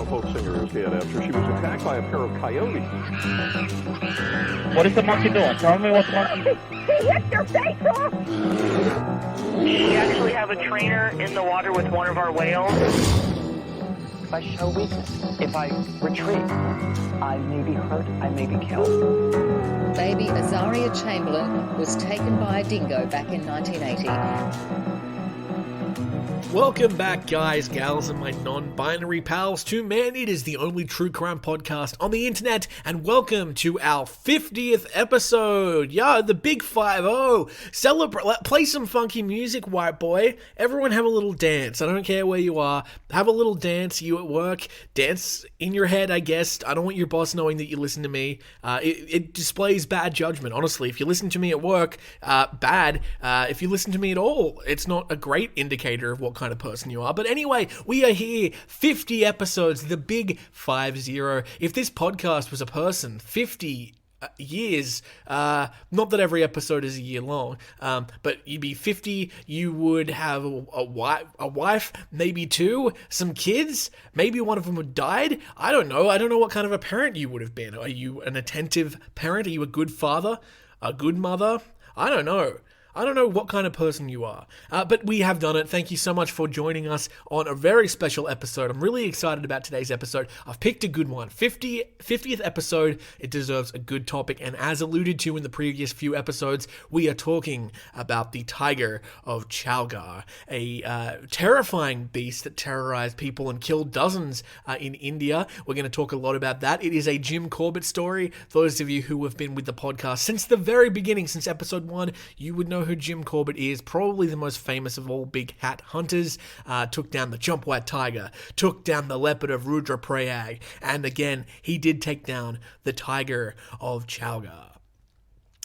female folk singer is dead after she was attacked by a pair of coyotes. What is the monkey doing? Tell me what the monkey... He hit your face off! We actually have a trainer in the water with one of our whales. If I show weakness, if I retreat, I may be hurt, I may be killed. Baby Azaria Chamberlain was taken by a dingo back in 1980. Welcome back, guys, gals, and my non-binary pals to Man It Is, the only true crime podcast on the internet, and welcome to our 50th episode. Yeah, the big 5-0. Celebrate, play some funky music, white boy. Everyone have a little dance. I don't care where you are. Have a little dance. You at work, dance in your head, I guess. I don't want your boss knowing that you listen to me. It displays bad judgment, honestly. If you listen to me at work, bad. If you listen to me at all, it's not a great indicator of what kind of person you are. But anyway, we are here, 50 episodes, the big 5-0. If this podcast was a person, 50 years, not that every episode is a year long, but you'd be 50, you would have a wife, maybe two, some kids, maybe one of them had died. I don't know what kind of a parent you would have been. Are you an attentive parent? Are you a good father? A good mother? I don't know what kind of person you are, but we have done it. Thank you so much for joining us on a very special episode. I'm really excited about today's episode. I've picked a good one. 50th episode. It deserves a good topic, and as alluded to in the previous few episodes, we are talking about the Tiger of Chowgarh, a terrifying beast that terrorized people and killed dozens in India. We're going to talk a lot about that. It is a Jim Corbett story. Those of you who have been with the podcast since the very beginning, since episode 1, you would know who Jim Corbett is, probably the most famous of all big hat hunters. Took down the Chowgarh Tiger, took down the leopard of Rudraprayag, and again, he did take down the Tiger of Chowgarh.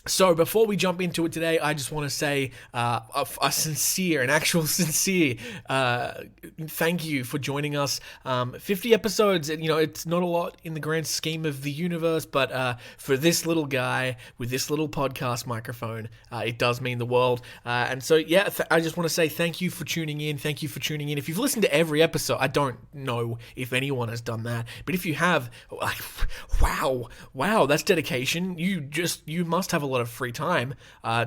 So before we jump into it today, I just want to say an actual sincere thank you for joining us. 50 episodes, it's not a lot in the grand scheme of the universe, but for this little guy with this little podcast microphone, it does mean the world. And so, yeah, I just want to say thank you for tuning in. Thank you for tuning in. If you've listened to every episode, I don't know if anyone has done that, but if you have, like, wow, that's dedication. You must have a lot of free time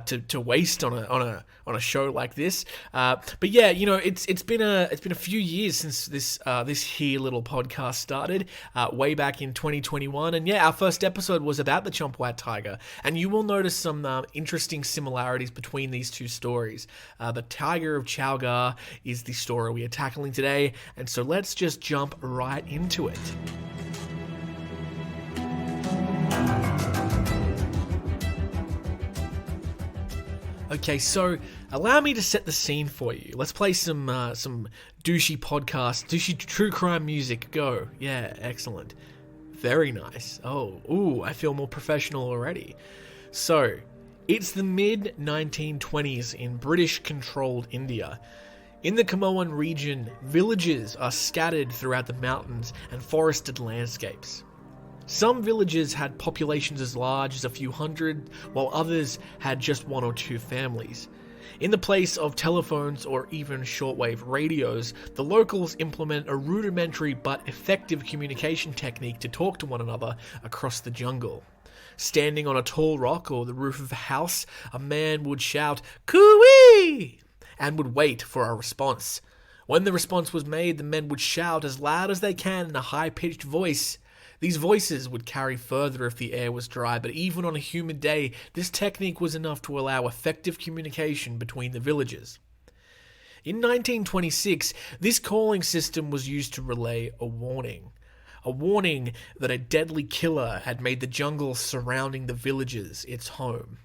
to waste on a show like this. But yeah, it's been a few years since this here little podcast started, way back in 2021, and yeah, our first episode was about the Chowgarh Tiger, and you will notice some interesting similarities between these two stories. The Tiger of Chowgarh is the story we are tackling today, and so let's just jump right into it. Okay, so allow me to set the scene for you. Let's play some douchey true crime music. Go. Yeah, excellent. Very nice. I feel more professional already. So, it's the mid-1920s in British-controlled India. In the Samoan region, villages are scattered throughout the mountains and forested landscapes. Some villages had populations as large as a few hundred, while others had just one or two families. In the place of telephones or even shortwave radios, the locals implement a rudimentary but effective communication technique to talk to one another across the jungle. Standing on a tall rock or the roof of a house, a man would shout, "Cooey!" and would wait for a response. When the response was made, the men would shout as loud as they can in a high-pitched voice. These voices would carry further if the air was dry, but even on a humid day, this technique was enough to allow effective communication between the villages. In 1926, this calling system was used to relay a warning that a deadly killer had made the jungle surrounding the villages its home.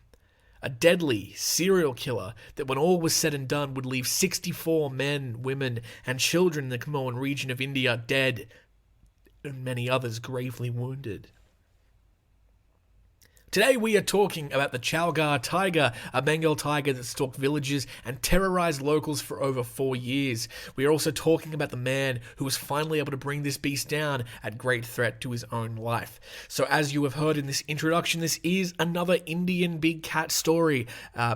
A deadly serial killer that, when all was said and done, would leave 64 men, women, and children in the Samoan region of India dead, and many others gravely wounded. Today we are talking about the Chowgarh Tiger, a Bengal tiger that stalked villages and terrorized locals for over 4 years. We are also talking about the man who was finally able to bring this beast down at great threat to his own life. So as you have heard in this introduction, this is another Indian big cat story.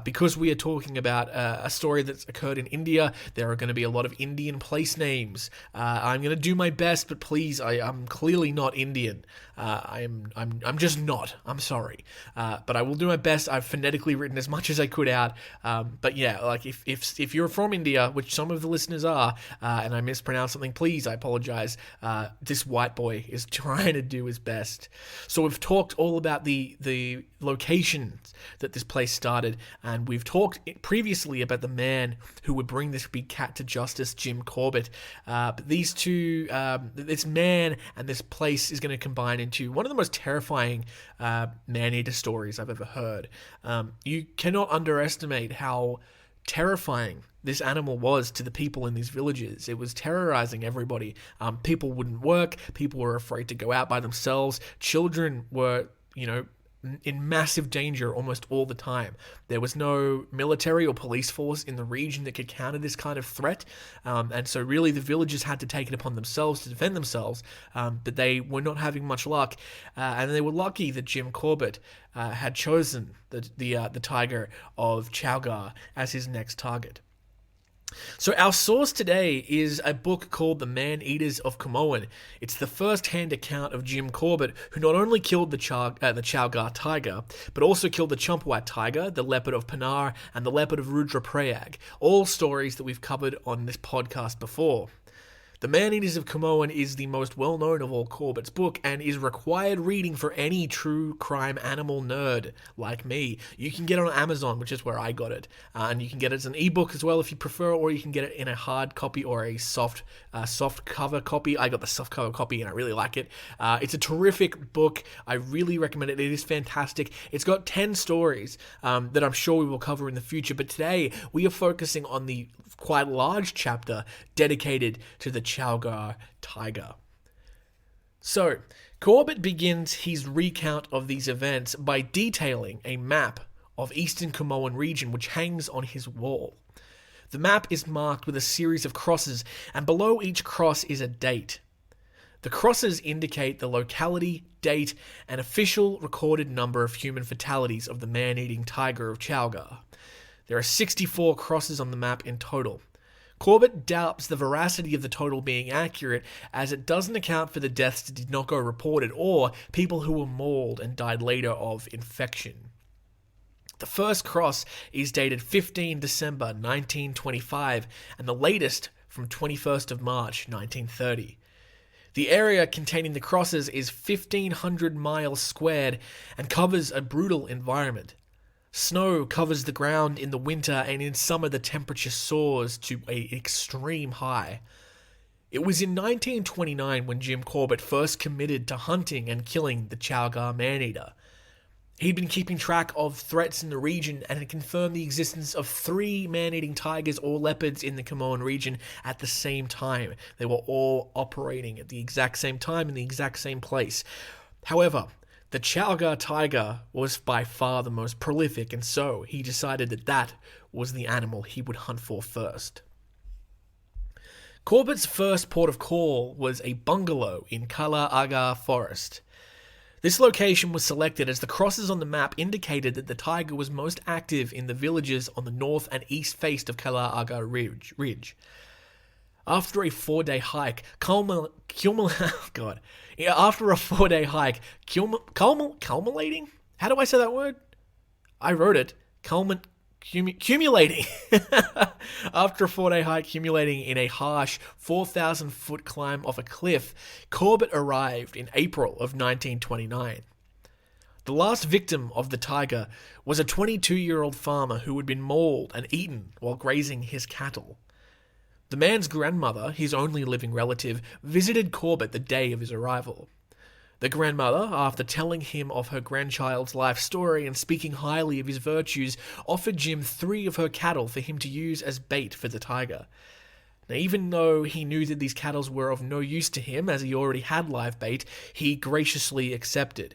Because we are talking about a story that's occurred in India, there are going to be a lot of Indian place names. I'm going to do my best, but please, I'm clearly not Indian. I'm just not. I'm sorry. But I will do my best. I've phonetically written as much as I could out. But yeah, like if you're from India, which some of the listeners are, and I mispronounce something, please, I apologize. This white boy is trying to do his best. So we've talked all about the locations that this place started, and we've talked previously about the man who would bring this big cat to justice, Jim Corbett. But these two, this man and this place is going to combine into one of the most terrifying man-eater stories I've ever heard. You cannot underestimate how terrifying this animal was to the people in these villages. It was terrorizing everybody. People wouldn't work. People were afraid to go out by themselves. Children were, in massive danger almost all the time. There was no military or police force in the region that could counter this kind of threat, and so really the villagers had to take it upon themselves to defend themselves, but they were not having much luck, and they were lucky that Jim Corbett had chosen the tiger of Chowgarh as his next target. So our source today is a book called The Man-Eaters of Kumaon. It's the first-hand account of Jim Corbett, who not only killed the Chowgarh Tiger, but also killed the Champawat Tiger, the leopard of Panar, and the leopard of Rudraprayag, all stories that we've covered on this podcast before. The Man-Eaters of Kumaon is the most well-known of all Corbett's book and is required reading for any true crime animal nerd like me. You can get it on Amazon, which is where I got it, and you can get it as an ebook as well if you prefer, or you can get it in a hard copy or a soft cover copy. I got the soft cover copy and I really like it. It's a terrific book. I really recommend it. It is fantastic. It's got 10 stories that I'm sure we will cover in the future, but today we are focusing on the quite large chapter dedicated to the Chowgarh Tiger. So, Corbett begins his recount of these events by detailing a map of Eastern Kumaon region which hangs on his wall. The map is marked with a series of crosses, and below each cross is a date. The crosses indicate the locality, date, and official recorded number of human fatalities of the man-eating tiger of Chowgarh. There are 64 crosses on the map in total. Corbett doubts the veracity of the total being accurate, as it doesn't account for the deaths that did not go reported or people who were mauled and died later of infection. The first cross is dated 15 December 1925 and the latest from 21st of March 1930. The area containing the crosses is 1,500 miles squared and covers a brutal environment. Snow covers the ground in the winter, and in summer the temperature soars to an extreme high. It was in 1929 when Jim Corbett first committed to hunting and killing the Chowgarh man-eater. He'd been keeping track of threats in the region and had confirmed the existence of 3 man-eating tigers or leopards in the Kumaon region at the same time. They were all operating at the exact same time in the exact same place. However, the Chowgarh Tiger was by far the most prolific, and so he decided that was the animal he would hunt for first. Corbett's first port of call was a bungalow in Kala Agar Forest. This location was selected as the crosses on the map indicated that the tiger was most active in the villages on the north and east face of Kala Agar Ridge. After a 4-day hike, culminating? How do I say that word? I wrote it. Accumulating. After a 4-day hike, accumulating in a harsh 4,000-foot climb off a cliff, Corbett arrived in April of 1929. The last victim of the tiger was a 22-year-old farmer who had been mauled and eaten while grazing his cattle. The man's grandmother, his only living relative, visited Corbett the day of his arrival. The grandmother, after telling him of her grandchild's life story and speaking highly of his virtues, offered Jim 3 of her cattle for him to use as bait for the tiger. Now, even though he knew that these cattle were of no use to him, as he already had live bait, he graciously accepted.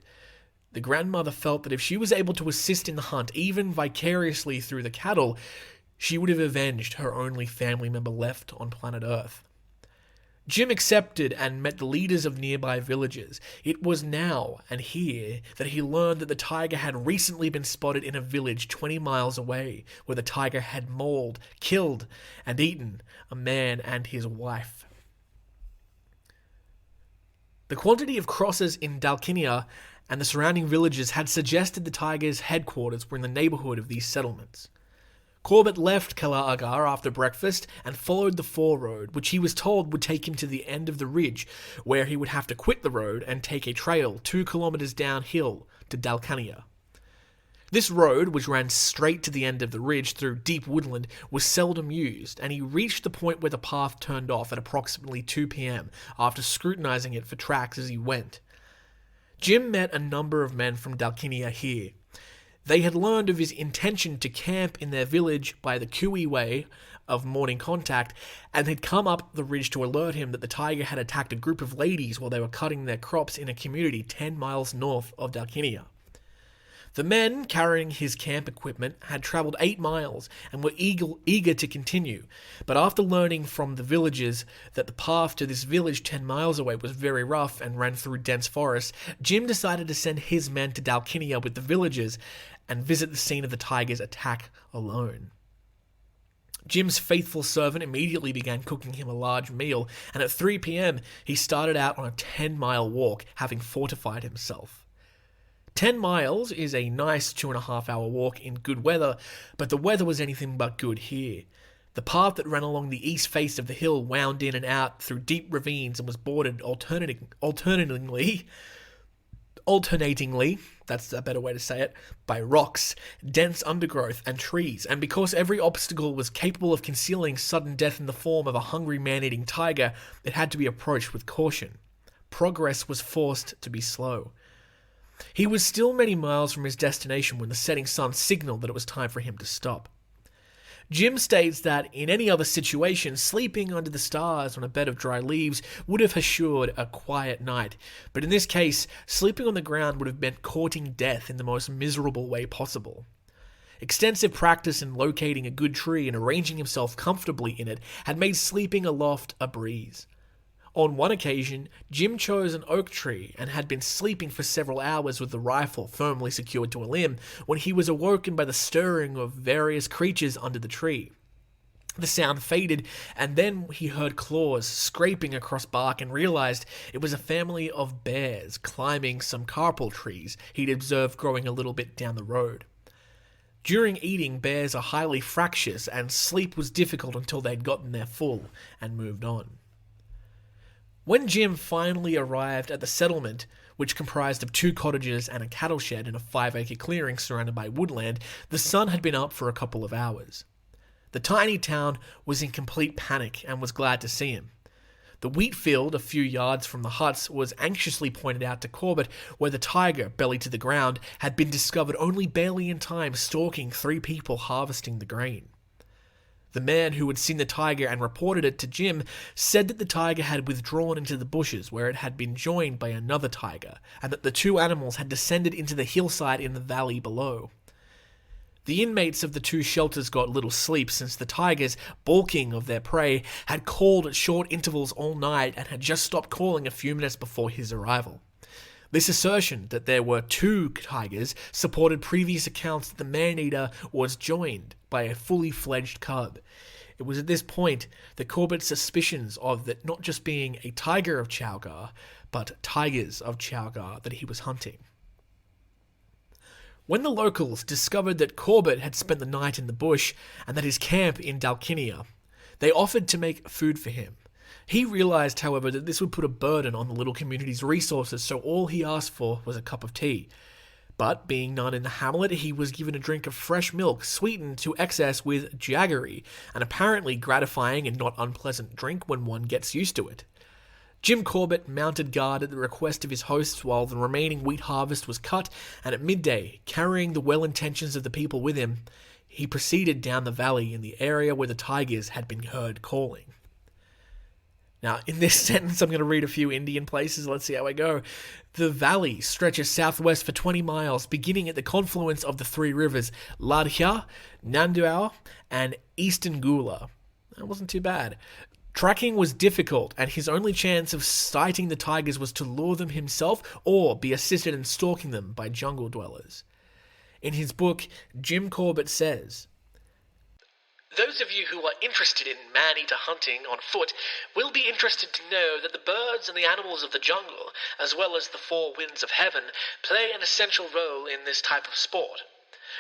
The grandmother felt that if she was able to assist in the hunt, even vicariously through the cattle, she would have avenged her only family member left on planet Earth. Jim accepted and met the leaders of nearby villages. It was now and here that he learned that the tiger had recently been spotted in a village 20 miles away, where the tiger had mauled, killed, and eaten a man and his wife. The quantity of crosses in Dalkinia and the surrounding villages had suggested the tiger's headquarters were in the neighborhood of these settlements. Corbett left Kalagar after breakfast and followed the 4 road, which he was told would take him to the end of the ridge, where he would have to quit the road and take a trail 2 kilometers downhill to Dalkania. This road, which ran straight to the end of the ridge through deep woodland, was seldom used, and he reached the point where the path turned off at approximately 2 p.m. after scrutinizing it for tracks as he went. Jim met a number of men from Dalkinia here. They had learned of his intention to camp in their village by the Kui way of morning contact, and had come up the ridge to alert him that the tiger had attacked a group of ladies while they were cutting their crops in a community 10 miles north of Dalkinia. The men carrying his camp equipment had travelled 8 miles and were eager to continue, but after learning from the villagers that the path to this village 10 miles away was very rough and ran through dense forest, Jim decided to send his men to Dalkinia with the villagers and visit the scene of the tiger's attack alone. Jim's faithful servant immediately began cooking him a large meal, and at 3 p.m. he started out on a 10-mile walk, having fortified himself. 10 miles is a nice 2.5-hour walk in good weather, but the weather was anything but good here. The path that ran along the east face of the hill wound in and out through deep ravines and was bordered alternatingly, that's a better way to say it, by rocks, dense undergrowth, and trees, and because every obstacle was capable of concealing sudden death in the form of a hungry man-eating tiger, it had to be approached with caution. Progress was forced to be slow. He was still many miles from his destination when the setting sun signaled that it was time for him to stop. Jim states that in any other situation, sleeping under the stars on a bed of dry leaves would have assured a quiet night, but in this case, sleeping on the ground would have meant courting death in the most miserable way possible. Extensive practice in locating a good tree and arranging himself comfortably in it had made sleeping aloft a breeze. On one occasion, Jim chose an oak tree and had been sleeping for several hours with the rifle firmly secured to a limb when he was awoken by the stirring of various creatures under the tree. The sound faded, and then he heard claws scraping across bark and realized it was a family of bears climbing some carpal trees he'd observed growing a little bit down the road. During eating, bears are highly fractious, and sleep was difficult until they'd gotten their full and moved on. When Jim finally arrived at the settlement, which comprised of 2 cottages and a cattle shed in a 5-acre clearing surrounded by woodland, the sun had been up for a couple of hours. The tiny town was in complete panic and was glad to see him. The wheat field a few yards from the huts was anxiously pointed out to Corbett, where the tiger, belly to the ground, had been discovered only barely in time stalking 3 people harvesting the grain. The man who had seen the tiger and reported it to Jim said that the tiger had withdrawn into the bushes where it had been joined by another tiger, and that the 2 animals had descended into the hillside in the valley below. The inmates of the 2 shelters got little sleep since the tigers, balking of their prey, had called at short intervals all night and had just stopped calling a few minutes before his arrival. This assertion that there were 2 tigers supported previous accounts that the man-eater was joined by a fully fledged cub. It was at this point that Corbett's suspicions of that not just being a tiger of Chowgarh, but tigers of Chowgarh that he was hunting. When the locals discovered that Corbett had spent the night in the bush and that his camp in Dalkinia, they offered to make food for him. He realized, however, that this would put a burden on the little community's resources, so all he asked for was a cup of tea. But, being none in the hamlet, he was given a drink of fresh milk, sweetened to excess with jaggery, an apparently gratifying and not unpleasant drink when one gets used to it. Jim Corbett mounted guard at the request of his hosts while the remaining wheat harvest was cut, and at midday, carrying the well-intentions of the people with him, he proceeded down the valley in the area where the tigers had been heard calling. Now, in this sentence, I'm going to read a few Indian places. Let's see how I go. The valley stretches southwest for 20 miles, beginning at the confluence of the three rivers, Ladhya, Nanduao, and Eastern Gula. That wasn't too bad. Tracking was difficult, and his only chance of sighting the tigers was to lure them himself or be assisted in stalking them by jungle dwellers. In his book, Jim Corbett says, "Those of you who are interested in man-eater hunting on foot will be interested to know that the birds and the animals of the jungle, as well as the four winds of heaven, play an essential role in this type of sport.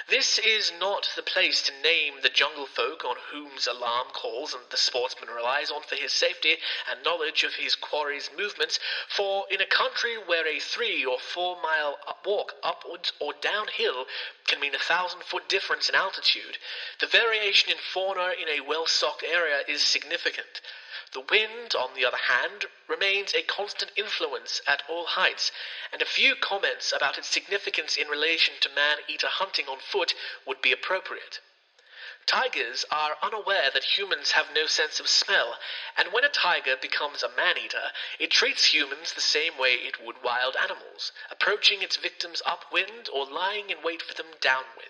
This is not the place to name the jungle folk on whom's alarm calls and the sportsman relies on for his safety and knowledge of his quarry's movements, for in a country where a 3 or 4 mile walk upwards or downhill can mean 1,000-foot difference in altitude, the variation in fauna in a well-stocked area is significant. The wind, on the other hand, remains a constant influence at all heights, and a few comments about its significance in relation to man-eater hunting on foot would be appropriate. Tigers are unaware that humans have no sense of smell, and when a tiger becomes a man-eater, it treats humans the same way it would wild animals, approaching its victims upwind or lying in wait for them downwind.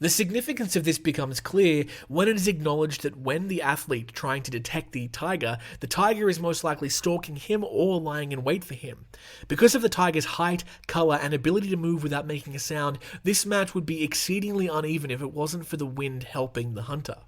The significance of this becomes clear when it is acknowledged that when the athlete trying to detect the tiger is most likely stalking him or lying in wait for him. Because of the tiger's height, color, and ability to move without making a sound, this match would be exceedingly uneven if it wasn't for the wind helping the hunter.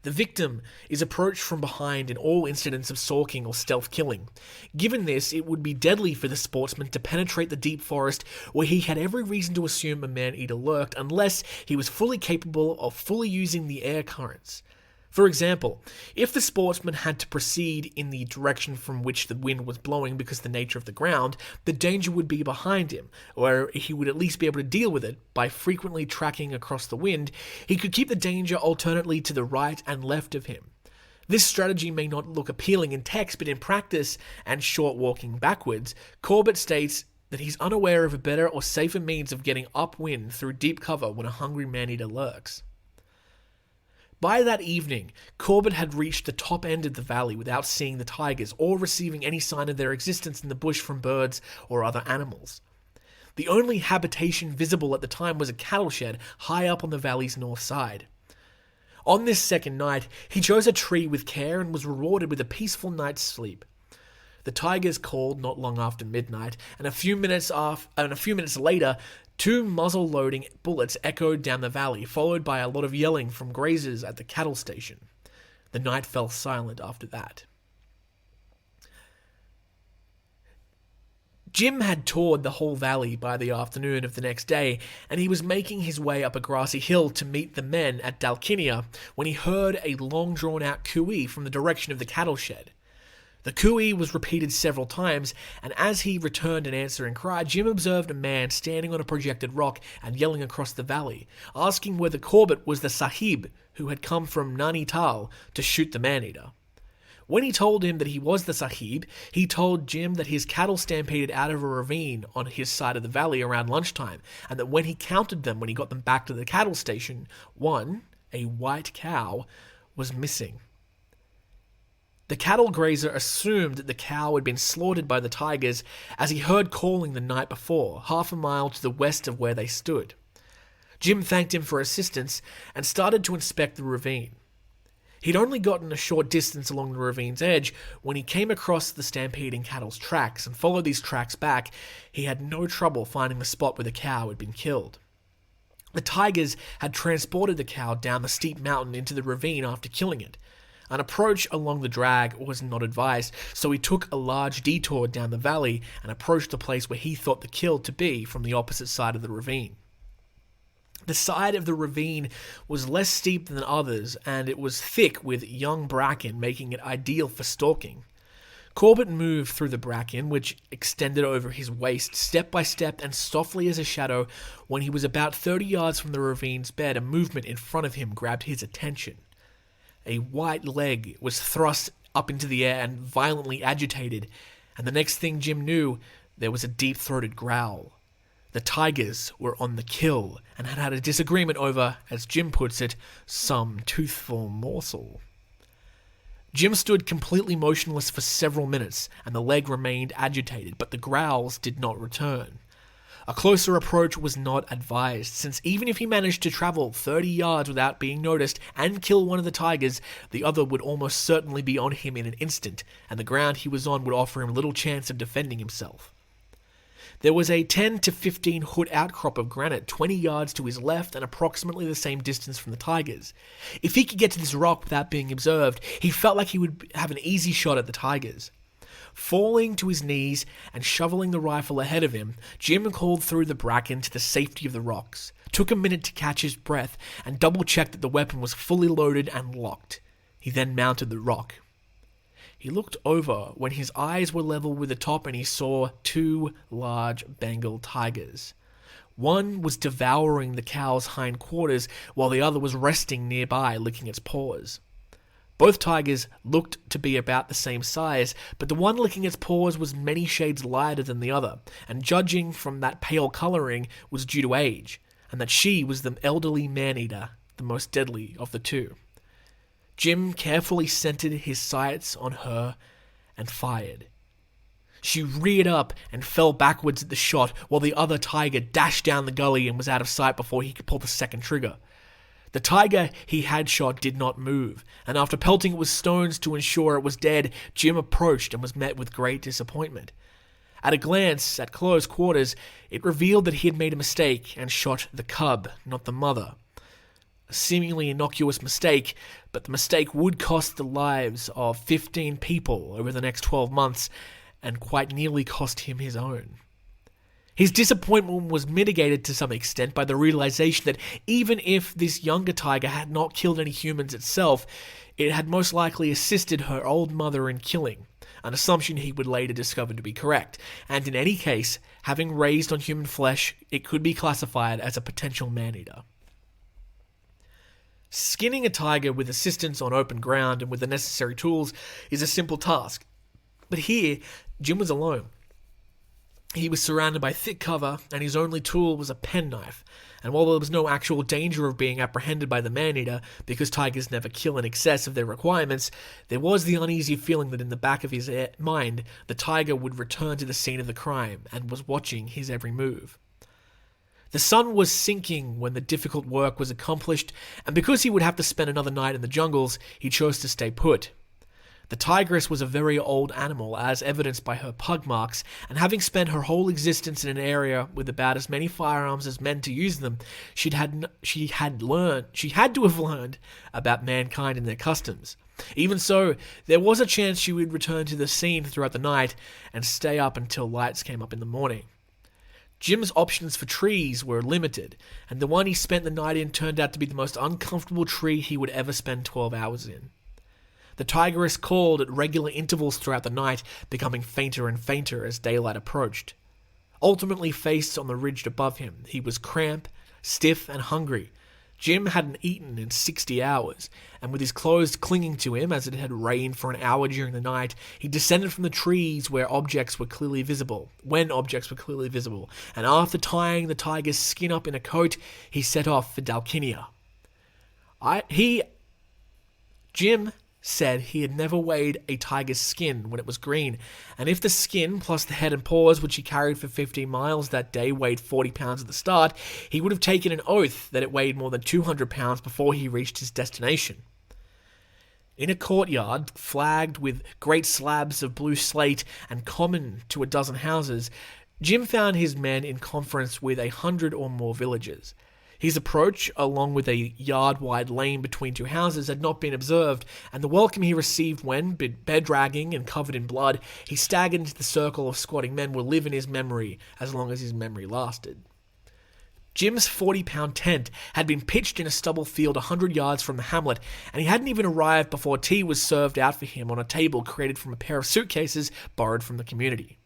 The victim is approached from behind in all incidents of stalking or stealth killing. Given this, it would be deadly for the sportsman to penetrate the deep forest where he had every reason to assume a man-eater lurked unless he was fully capable of fully using the air currents. For example, if the sportsman had to proceed in the direction from which the wind was blowing because of the nature of the ground, the danger would be behind him, or he would at least be able to deal with it by frequently tracking across the wind. He could keep the danger alternately to the right and left of him. This strategy may not look appealing in text, but in practice and short walking backwards, Corbett states that he's unaware of a better or safer means of getting upwind through deep cover when a hungry man-eater lurks. By that evening, Corbett had reached the top end of the valley without seeing the tigers or receiving any sign of their existence in the bush from birds or other animals. The only habitation visible at the time was a cattle shed high up on the valley's north side. On this second night, he chose a tree with care and was rewarded with a peaceful night's sleep. The tigers called not long after midnight, and a few minutes later, 2 muzzle-loading bullets echoed down the valley, followed by a lot of yelling from grazers at the cattle station. The night fell silent after that. Jim had toured the whole valley by the afternoon of the next day, and he was making his way up a grassy hill to meet the men at Dalkinia when he heard a long-drawn-out cooee from the direction of the cattle shed. The cooee was repeated several times, and as he returned an answering cry, Jim observed a man standing on a projected rock and yelling across the valley, asking whether Corbett was the Sahib who had come from Nainital to shoot the man-eater. When he told him that he was the Sahib, he told Jim that his cattle stampeded out of a ravine on his side of the valley around lunchtime, and that when he counted them when he got them back to the cattle station, one, a white cow, was missing. The cattle grazer assumed that the cow had been slaughtered by the tigers as he heard calling the night before, half a mile to the west of where they stood. Jim thanked him for assistance and started to inspect the ravine. He'd only gotten a short distance along the ravine's edge when he came across the stampeding cattle's tracks and followed these tracks back. He had no trouble finding the spot where the cow had been killed. The tigers had transported the cow down the steep mountain into the ravine after killing it. An approach along the drag was not advised, so he took a large detour down the valley and approached the place where he thought the kill to be from the opposite side of the ravine. The side of the ravine was less steep than others, and it was thick with young bracken, making it ideal for stalking. Corbett moved through the bracken, which extended over his waist, step by step and softly as a shadow. When he was about 30 yards from the ravine's bed, a movement in front of him grabbed his attention. A white leg was thrust up into the air and violently agitated, and the next thing Jim knew, there was a deep-throated growl. The tigers were on the kill and had had a disagreement over, as Jim puts it, some toothful morsel. Jim stood completely motionless for several minutes, and the leg remained agitated, but the growls did not return. A closer approach was not advised, since even if he managed to travel 30 yards without being noticed and kill one of the tigers, the other would almost certainly be on him in an instant, and the ground he was on would offer him little chance of defending himself. There was a 10 to 15 foot outcrop of granite 20 yards to his left and approximately the same distance from the tigers. If he could get to this rock without being observed, he felt like he would have an easy shot at the tigers. Falling to his knees and shoveling the rifle ahead of him, Jim crawled through the bracken to the safety of the rocks, took a minute to catch his breath, and double-checked that the weapon was fully loaded and locked. He then mounted the rock. He looked over when his eyes were level with the top and he saw 2 large Bengal tigers. One was devouring the cow's hindquarters while the other was resting nearby, licking its paws. Both tigers looked to be about the same size, but the one licking its paws was many shades lighter than the other, and judging from that pale colouring was due to age, and that she was the elderly man-eater, the most deadly of the two. Jim carefully centered his sights on her and fired. She reared up and fell backwards at the shot, while the other tiger dashed down the gully and was out of sight before he could pull the second trigger. The tiger he had shot did not move, and after pelting it with stones to ensure it was dead, Jim approached and was met with great disappointment. At a glance at close quarters, it revealed that he had made a mistake and shot the cub, not the mother. A seemingly innocuous mistake, but the mistake would cost the lives of 15 people over the next 12 months, and quite nearly cost him his own. His disappointment was mitigated to some extent by the realization that even if this younger tiger had not killed any humans itself, it had most likely assisted her old mother in killing, an assumption he would later discover to be correct, and in any case, having raised on human flesh, it could be classified as a potential man-eater. Skinning a tiger with assistance on open ground and with the necessary tools is a simple task, but here, Jim was alone. He was surrounded by thick cover, and his only tool was a penknife, and while there was no actual danger of being apprehended by the man-eater, because tigers never kill in excess of their requirements, there was the uneasy feeling that in the back of his mind, the tiger would return to the scene of the crime, and was watching his every move. The sun was sinking when the difficult work was accomplished, and because he would have to spend another night in the jungles, he chose to stay put. The tigress was a very old animal, as evidenced by her pug marks, and having spent her whole existence in an area with about as many firearms as men to use them, she had to have learned about mankind and their customs. Even so, there was a chance she would return to the scene throughout the night and stay up until lights came up in the morning. Jim's options for trees were limited, and the one he spent the night in turned out to be the most uncomfortable tree he would ever spend 12 hours in. The tigress called at regular intervals throughout the night, becoming fainter and fainter as daylight approached. Ultimately faced on the ridge above him, he was cramped, stiff, and hungry. Jim hadn't eaten in 60 hours, and with his clothes clinging to him as it had rained for an hour during the night, he descended from the trees when objects were clearly visible, and after tying the tiger's skin up in a coat, he set off for Dalkinia. Jim said he had never weighed a tiger's skin when it was green, and if the skin plus the head and paws which he carried for 15 miles that day weighed 40 pounds at the start, he would have taken an oath that it weighed more than 200 pounds before he reached his destination. In a courtyard, flagged with great slabs of blue slate and common to a dozen houses, Jim found his men in conference with 100 or more villagers. His approach, along with a yard-wide lane between two houses, had not been observed, and the welcome he received when, bed-dragging and covered in blood, he staggered into the circle of squatting men will live in his memory as long as his memory lasted. Jim's 40-pound tent had been pitched in a stubble field 100 yards from the hamlet, and he hadn't even arrived before tea was served out for him on a table created from a pair of suitcases borrowed from the community.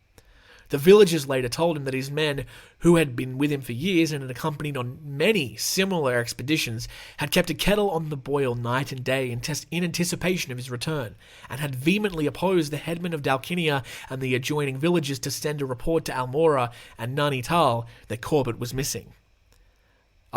The villagers later told him that his men, who had been with him for years and had accompanied on many similar expeditions, had kept a kettle on the boil night and day in anticipation of his return, and had vehemently opposed the headman of Dalkinia and the adjoining villages to send a report to Almora and Nainital that Corbett was missing.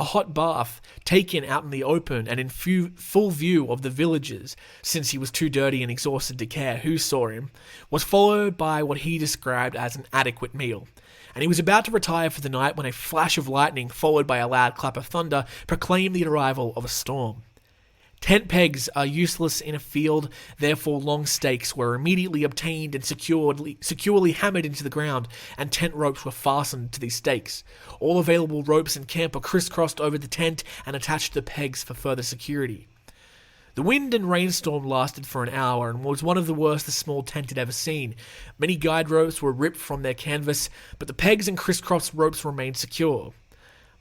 a hot bath taken out in the open and in full view of the villagers, since he was too dirty and exhausted to care who saw him, was followed by what he described as an adequate meal. And he was about to retire for the night when a flash of lightning, followed by a loud clap of thunder, proclaimed the arrival of a storm. Tent pegs are useless in a field, therefore long stakes were immediately obtained and securely hammered into the ground, and tent ropes were fastened to these stakes. All available ropes in camp are crisscrossed over the tent and attached to the pegs for further security. The wind and rainstorm lasted for an hour and was one of the worst the small tent had ever seen. Many guide ropes were ripped from their canvas, but the pegs and crisscross ropes remained secure.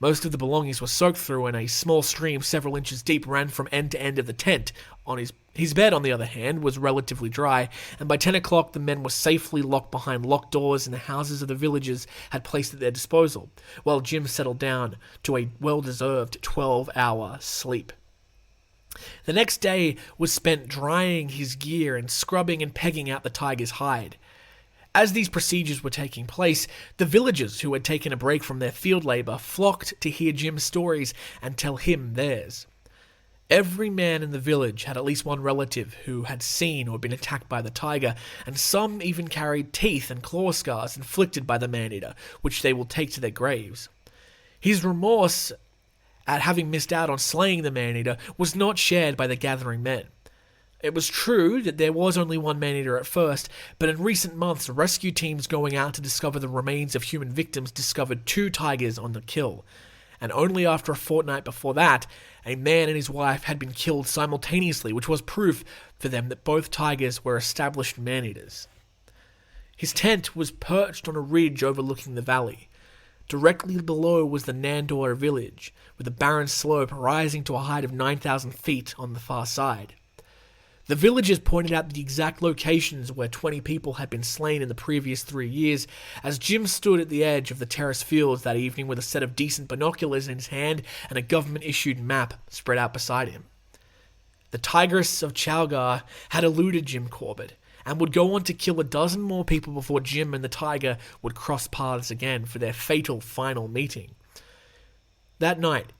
Most of the belongings were soaked through, and a small stream several inches deep ran from end to end of the tent. His bed, on the other hand, was relatively dry, and by 10 o'clock the men were safely locked behind locked doors in the houses of the villagers had placed at their disposal, while Jim settled down to a well-deserved 12-hour sleep. The next day was spent drying his gear and scrubbing and pegging out the tiger's hide. As these procedures were taking place, the villagers who had taken a break from their field labor flocked to hear Jim's stories and tell him theirs. Every man in the village had at least one relative who had seen or been attacked by the tiger, and some even carried teeth and claw scars inflicted by the man-eater, which they will take to their graves. His remorse at having missed out on slaying the man-eater was not shared by the gathering men. It was true that there was only one man-eater at first, but in recent months, rescue teams going out to discover the remains of human victims discovered 2 tigers on the kill. And only after a fortnight before that, a man and his wife had been killed simultaneously, which was proof for them that both tigers were established man-eaters. His tent was perched on a ridge overlooking the valley. Directly below was the Nandor village, with a barren slope rising to a height of 9,000 feet on the far side. The villagers pointed out the exact locations where 20 people had been slain in the previous 3 years, as Jim stood at the edge of the terrace fields that evening with a set of decent binoculars in his hand and a government-issued map spread out beside him. The Tigress of Chowgarh had eluded Jim Corbett, and would go on to kill a dozen more people before Jim and the tiger would cross paths again for their fatal final meeting. That night,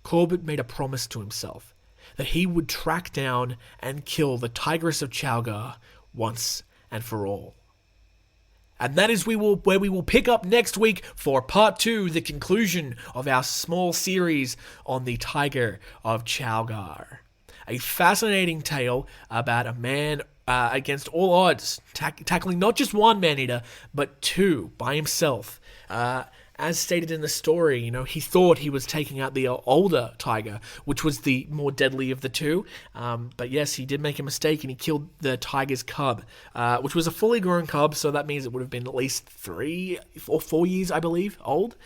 Corbett made a promise to himself that he would track down and kill the Tigress of Chowgarh once and for all. And that is where we will pick up next week for part 2, the conclusion of our small series on the Tiger of Chowgarh. A fascinating tale about a man against all odds, tackling not just one man-eater, but 2 by himself. As stated in the story, he thought he was taking out the older tiger, which was the more deadly of the 2. But yes, he did make a mistake and he killed the tiger's cub, which was a fully grown cub, so that means it would have been at least 3 or 4 years, I believe, old.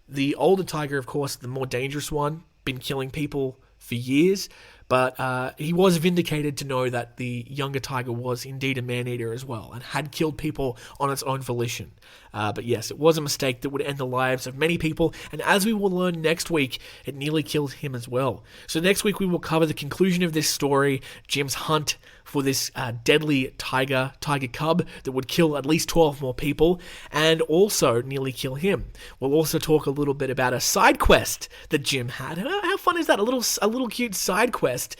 The older tiger, of course, the more dangerous one, been killing people for years, but he was vindicated to know that the younger tiger was indeed a man-eater as well, and had killed people on its own volition. But yes, it was a mistake that would end the lives of many people, and as we will learn next week, it nearly killed him as well. So next week we will cover the conclusion of this story, Jim's hunt for this deadly tiger cub that would kill at least 12 more people, and also nearly kill him. We'll also talk a little bit about a side quest that Jim had. How fun is that? A little cute side quest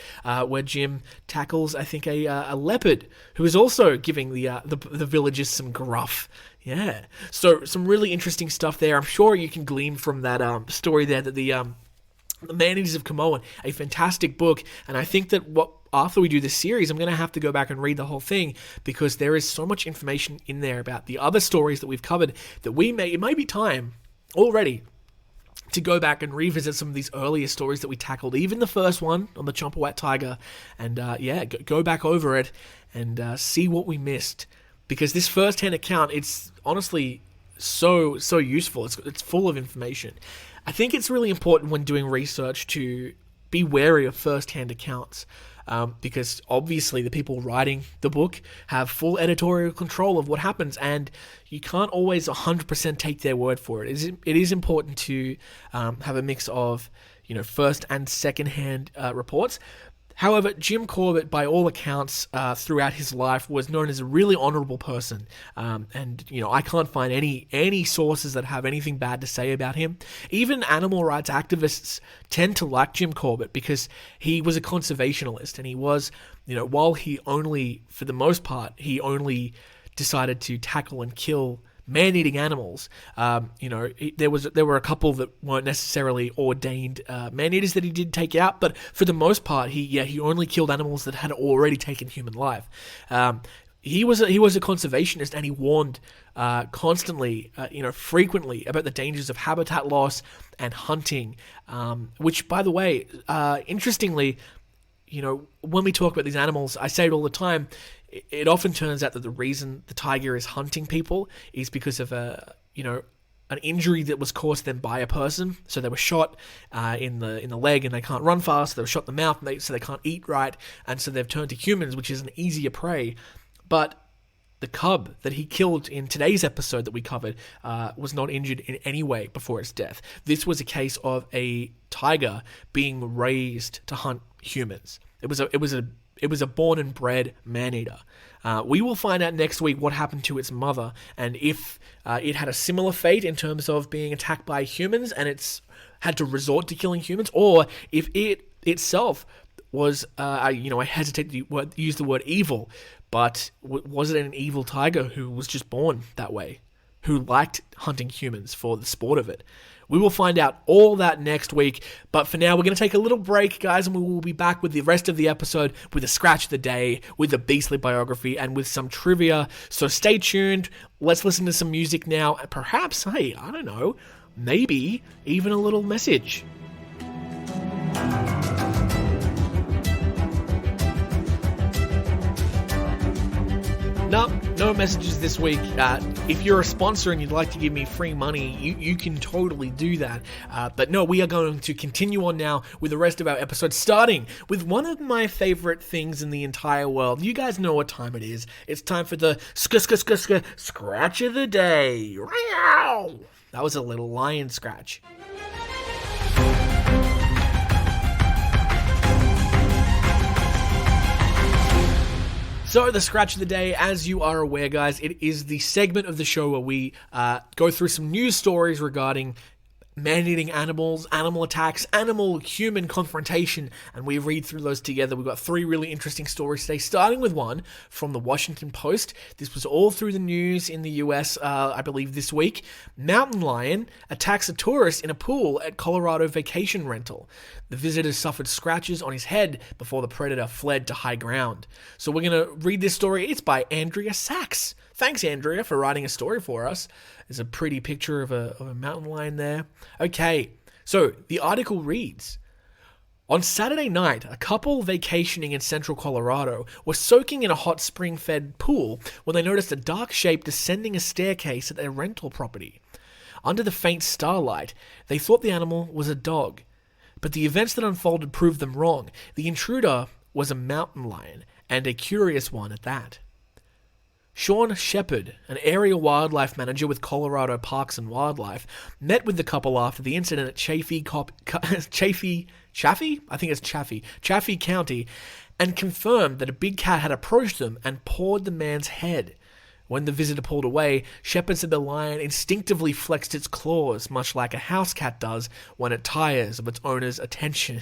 where Jim tackles, I think, a leopard who is also giving the villagers some gruff. Yeah, so some really interesting stuff there. I'm sure you can glean from that story there that the Man-Eaters of Camoan, a fantastic book, and I think that after we do this series, I'm going to have to go back and read the whole thing, because there is so much information in there about the other stories that we've covered that it may be time already to go back and revisit some of these earlier stories that we tackled, even the first one on the Chompawat Tiger, and go back over it and see what we missed. Because this first-hand account, it's honestly so useful. It's full of information. I think it's really important when doing research to be wary of first-hand accounts, because obviously the people writing the book have full editorial control of what happens, and you can't always 100% take their word for it. It is important to have a mix of first and second-hand reports. However, Jim Corbett, by all accounts, throughout his life, was known as a really honourable person, and I can't find any sources that have anything bad to say about him. Even animal rights activists tend to like Jim Corbett because he was a conservationist, and he was, while he only, for the most part, he only decided to tackle and kill man-eating animals. There were a couple that weren't necessarily ordained man-eaters that he did take out, but for the most part, he only killed animals that had already taken human life. He was a conservationist, and he warned constantly, frequently about the dangers of habitat loss and hunting. Which, by the way, interestingly, when we talk about these animals, I say it all the time. It often turns out that the reason the tiger is hunting people is because of an injury that was caused them by a person. So they were shot in the leg and they can't run fast. They were shot in the mouth, so they can't eat right, and so they've turned to humans, which is an easier prey. But the cub that he killed in today's episode that we covered was not injured in any way before its death. This was a case of a tiger being raised to hunt humans. It was a born and bred man-eater. We will find out next week what happened to its mother, and if it had a similar fate in terms of being attacked by humans and it's had to resort to killing humans, or if it itself was, I hesitate to use the word evil, but was it an evil tiger who was just born that way, who liked hunting humans for the sport of it? We will find out all that next week, but for now, we're going to take a little break, guys, and we will be back with the rest of the episode, with a scratch of the day, with a beastly biography, and with some trivia. So stay tuned. Let's listen to some music now, and perhaps, hey, I don't know, maybe even a little message. No messages this week. If you're a sponsor and you'd like to give me free money, you can totally do that. But no, we are going to continue on now with the rest of our episodes, starting with one of my favorite things in the entire world. You guys know what time it is. It's time for the scratch of the day. That was a little lion scratch. So, the scratch of the day, as you are aware, guys, it is the segment of the show where we go through some news stories regarding man-eating animals, animal attacks, animal-human confrontation, and we read through those together. We've got 3 really interesting stories today, starting with one from the Washington Post. This was all through the news in the US, I believe, this week. Mountain lion attacks a tourist in a pool at Colorado vacation rental. The visitor suffered scratches on his head before the predator fled to high ground. So we're going to read this story. It's by Andrea Sachs. Thanks, Andrea, for writing a story for us. There's a pretty picture of a mountain lion there. Okay, so the article reads, on Saturday night, a couple vacationing in central Colorado were soaking in a hot spring-fed pool when they noticed a dark shape descending a staircase at their rental property. Under the faint starlight, they thought the animal was a dog. But the events that unfolded proved them wrong. The intruder was a mountain lion, and a curious one at that. Sean Shepard, an area wildlife manager with Colorado Parks and Wildlife, met with the couple after the incident at Chaffee County, and confirmed that a big cat had approached them and pawed the man's head. When the visitor pulled away, Shepard said the lion instinctively flexed its claws, much like a house cat does when it tires of its owner's attention.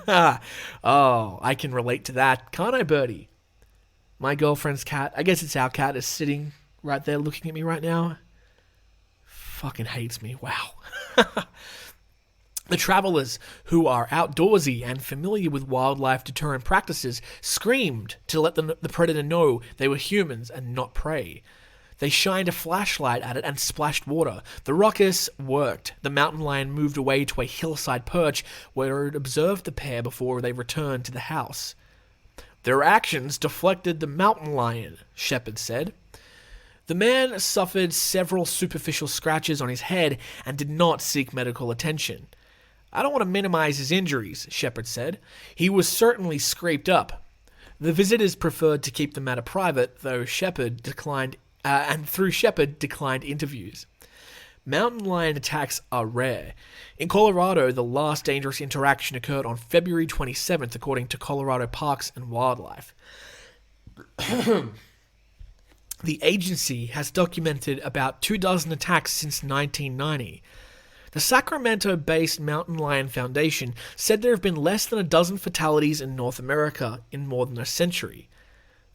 Oh, I can relate to that, can't I, Birdie? My girlfriend's cat, I guess it's our cat, is sitting right there looking at me right now. Fucking hates me. Wow. The travelers, who are outdoorsy and familiar with wildlife deterrent practices, screamed to let the predator know they were humans and not prey. They shined a flashlight at it and splashed water. The ruckus worked. The mountain lion moved away to a hillside perch where it observed the pair before they returned to the house. Their actions deflected the mountain lion, Shepard said. The man suffered several superficial scratches on his head and did not seek medical attention. I don't want to minimize his injuries, Shepard said. He was certainly scraped up. The visitors preferred to keep the matter private, though Shepard declined interviews. mountain lion attacks are rare. In Colorado, the last dangerous interaction occurred on February 27th, according to Colorado Parks and Wildlife. The agency has documented about 24 attacks since 1990. The Sacramento-based Mountain Lion Foundation said there have been less than a dozen fatalities in North America in more than a century.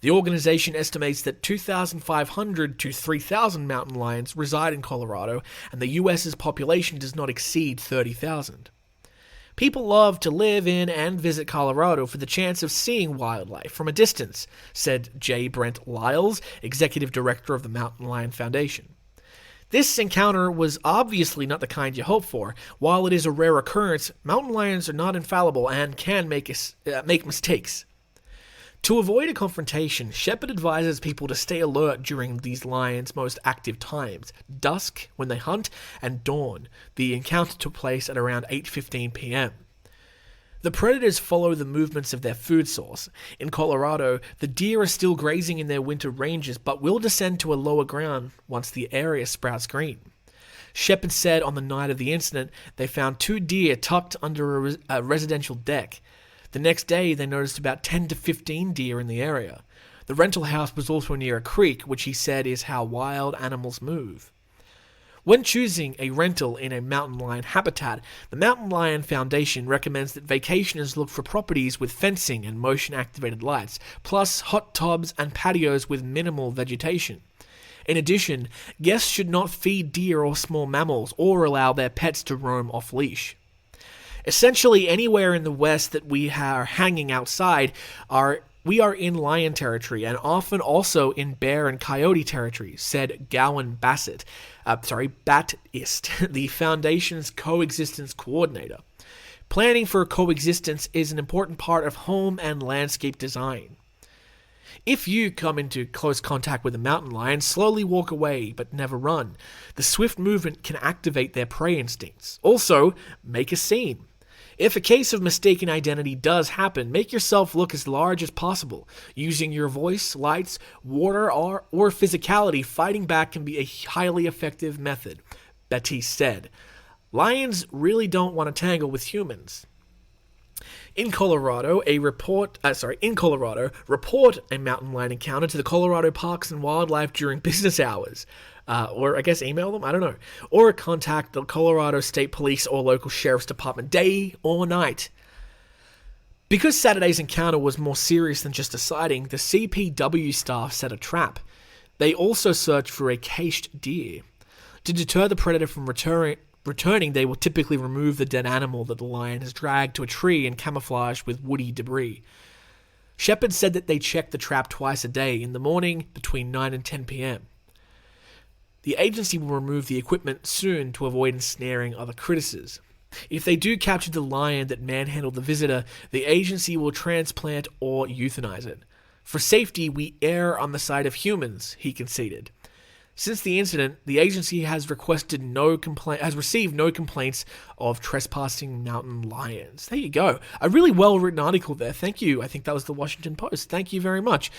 The organization estimates that 2,500 to 3,000 mountain lions reside in Colorado, and the U.S.'s population does not exceed 30,000. People love to live in and visit Colorado for the chance of seeing wildlife from a distance, said J. Brent Lyles, executive director of the Mountain Lion Foundation. This encounter was obviously not the kind you hope for. While it is a rare occurrence, mountain lions are not infallible and can make mistakes. To avoid a confrontation, Shepard advises people to stay alert during these lions' most active times: dusk, when they hunt, and dawn. The encounter took place at around 8:15 p.m. The predators follow the movements of their food source. In Colorado, the deer are still grazing in their winter ranges, but will descend to a lower ground once the area sprouts green. Shepard said on the night of the incident they found 2 deer tucked under a residential deck. The next day, they noticed about 10 to 15 deer in the area. The rental house was also near a creek, which he said is how wild animals move. When choosing a rental in a mountain lion habitat, the Mountain Lion Foundation recommends that vacationers look for properties with fencing and motion-activated lights, plus hot tubs and patios with minimal vegetation. In addition, guests should not feed deer or small mammals or allow their pets to roam off-leash. Essentially, anywhere in the West that we are hanging outside, we are in lion territory, and often also in bear and coyote territory, said Gowan Battist, the Foundation's coexistence coordinator. Planning for coexistence is an important part of home and landscape design. If you come into close contact with a mountain lion, slowly walk away, but never run. The swift movement can activate their prey instincts. Also, make a scene. If a case of mistaken identity does happen, make yourself look as large as possible. Using your voice, lights, water, or physicality, fighting back can be a highly effective method, Battist said. Lions really don't want to tangle with humans. In Colorado, report a mountain lion encounter to the Colorado Parks and Wildlife during business hours. Or I guess email them, I don't know. Or contact the Colorado State Police or local sheriff's department, day or night. Because Saturday's encounter was more serious than just a sighting, the CPW staff set a trap. They also searched for a caged deer. To deter the predator from returning, they will typically remove the dead animal that the lion has dragged to a tree and camouflage with woody debris. Shepard said that they checked the trap twice a day, in the morning between 9 and 10 p.m. The agency will remove the equipment soon to avoid ensnaring other critters. If they do capture the lion that manhandled the visitor, the agency will transplant or euthanize it. For safety, we err on the side of humans, he conceded. Since the incident, the agency has received no complaints of trespassing mountain lions. There you go. A really well-written article there. Thank you. I think that was the Washington Post. Thank you very much.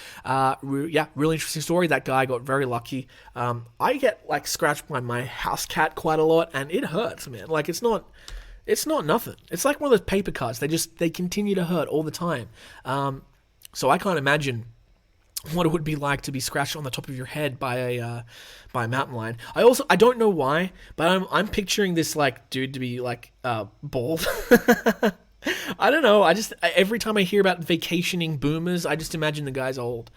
Really interesting story. That guy got very lucky. I get scratched by my house cat quite a lot, and it hurts, man. It's not nothing. It's like one of those paper cuts. They continue to hurt all the time. So I can't imagine what it would be like to be scratched on the top of your head by a mountain lion. I don't know why, but I'm picturing this dude to be bald. I don't know. Every time I hear about vacationing boomers, I just imagine the guy's old.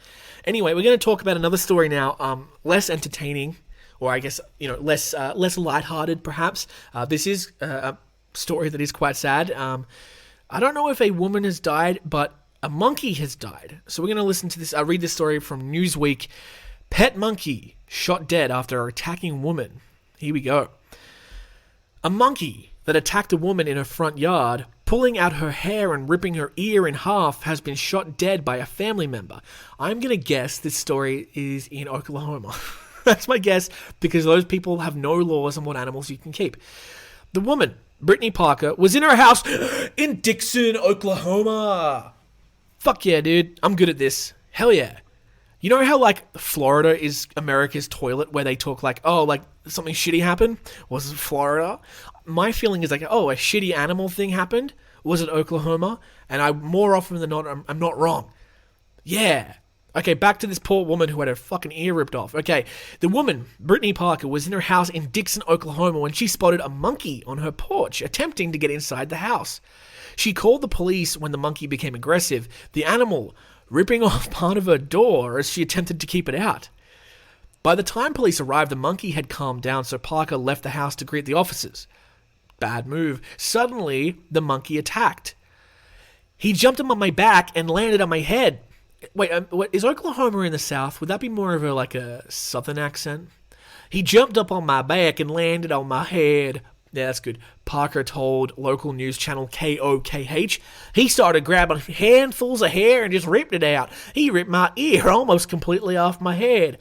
Anyway, we're going to talk about another story now, less entertaining, or I guess less lighthearted perhaps. This is a story that is quite sad. I don't know if a woman has died, but a monkey has died. So we're going to listen to this. I'll read this story from Newsweek. Pet monkey shot dead after attacking woman. Here we go. A monkey that attacked a woman in her front yard, pulling out her hair and ripping her ear in half, has been shot dead by a family member. I'm going to guess this story is in Oklahoma. That's my guess, because those people have no laws on what animals you can keep. The woman, Brittany Parker, was in her house in Dixon, Oklahoma. Fuck yeah, dude. I'm good at this. Hell yeah. You know how, like, Florida is America's toilet, where they talk like, oh, like, something shitty happened? Was it Florida? My feeling is like, oh, a shitty animal thing happened? Was it Oklahoma? And I, more often than not, I'm not wrong. Yeah. Okay, back to this poor woman who had her fucking ear ripped off. Okay, the woman, Brittany Parker, was in her house in Dixon, Oklahoma when she spotted a monkey on her porch attempting to get inside the house. She called the police when the monkey became aggressive, the animal ripping off part of her door as she attempted to keep it out. By the time police arrived, the monkey had calmed down, so Parker left the house to greet the officers. Bad move. Suddenly, the monkey attacked. He jumped on my back and landed on my head. Wait, is Oklahoma in the South? Would that be more of a Southern accent? He jumped up on my back and landed on my head. Yeah, that's good. Parker told local news channel KOKH. He started grabbing handfuls of hair and just ripped it out. He ripped my ear almost completely off my head.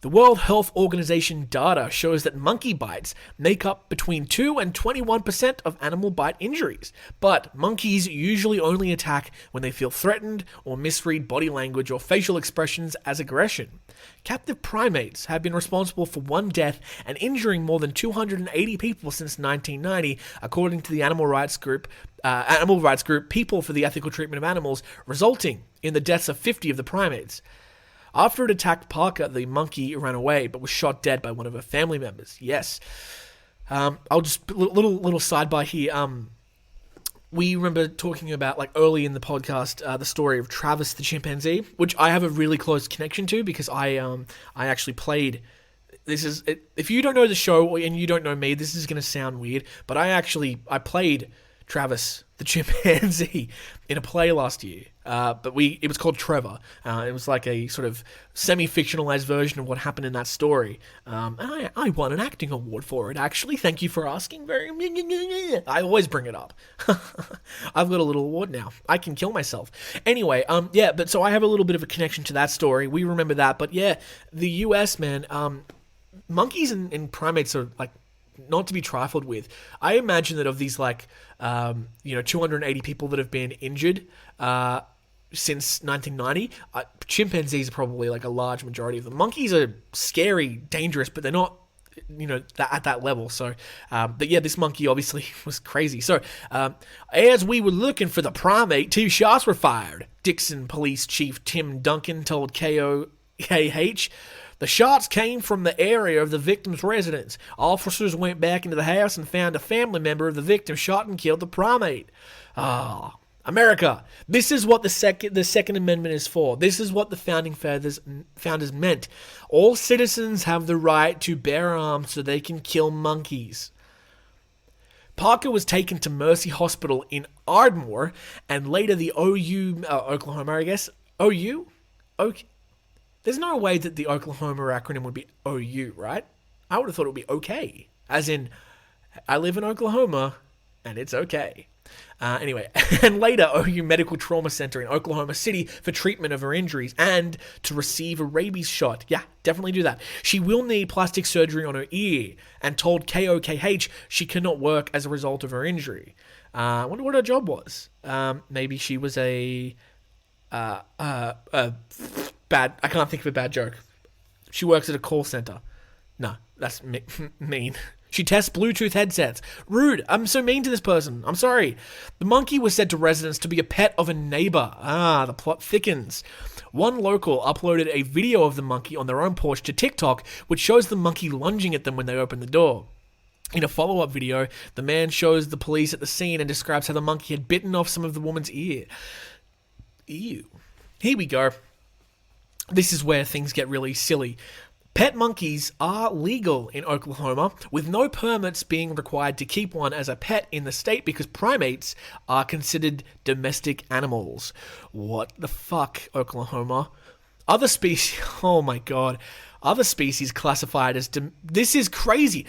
The World Health Organization data shows that monkey bites make up between 2 and 21% of animal bite injuries, but monkeys usually only attack when they feel threatened or misread body language or facial expressions as aggression. Captive primates have been responsible for one death and injuring more than 280 people since 1990, according to the animal rights group People for the Ethical Treatment of Animals, resulting in the deaths of 50 of the primates. After it attacked Parker, the monkey ran away, but was shot dead by one of her family members. Yes. I'll just, little sidebar here. We remember talking about, like, early in the podcast, the story of Travis the chimpanzee, which I have a really close connection to because I actually played. If you don't know the show and you don't know me, this is going to sound weird, but I played Travis the chimpanzee in a play last year. But it was called Trevor. It was like a sort of semi-fictionalized version of what happened in that story. And I won an acting award for it, actually. Thank you for asking. I always bring it up. I've got a little award now. I can kill myself. Anyway, but so I have a little bit of a connection to that story. We remember that. But yeah, the US, man, monkeys and primates are, like, not to be trifled with. I imagine that of these, like, 280 people that have been injured since 1990, chimpanzees are probably, like, a large majority of them. Monkeys are scary, dangerous, but they're not, at that level. So, but yeah, this monkey obviously was crazy. So, as we were looking for the primate, 2 shots were fired. Dixon Police Chief Tim Duncan told KOKH. The shots came from the area of the victim's residence. Officers went back into the house and found a family member of the victim shot and killed the primate. America. This is what the Second Amendment is for. This is what the founding founders meant. All citizens have the right to bear arms so they can kill monkeys. Parker was taken to Mercy Hospital in Ardmore and later the Oklahoma, I guess. OU? Okay. There's no way that the Oklahoma acronym would be OU, right? I would have thought it would be okay. As in, I live in Oklahoma, and it's okay. Anyway, and later OU Medical Trauma Center in Oklahoma City for treatment of her injuries and to receive a rabies shot. Yeah, definitely do that. She will need plastic surgery on her ear and told KOKH she cannot work as a result of her injury. I wonder what her job was. Maybe she was I can't think of a bad joke. She works at a call center. No, that's mean. She tests Bluetooth headsets. Rude. I'm so mean to this person. I'm sorry. The monkey was said to residents to be a pet of a neighbor. The plot thickens. One local uploaded a video of the monkey on their own porch to TikTok, which shows the monkey lunging at them when they open the door. In a follow-up video, the man shows the police at the scene and describes how the monkey had bitten off some of the woman's ear. Ew. Here we go. This is where things get really silly. Pet monkeys are legal in Oklahoma, with no permits being required to keep one as a pet in the state because primates are considered domestic animals. What the fuck, Oklahoma? Other species... Oh my god. Other species classified as... This is crazy.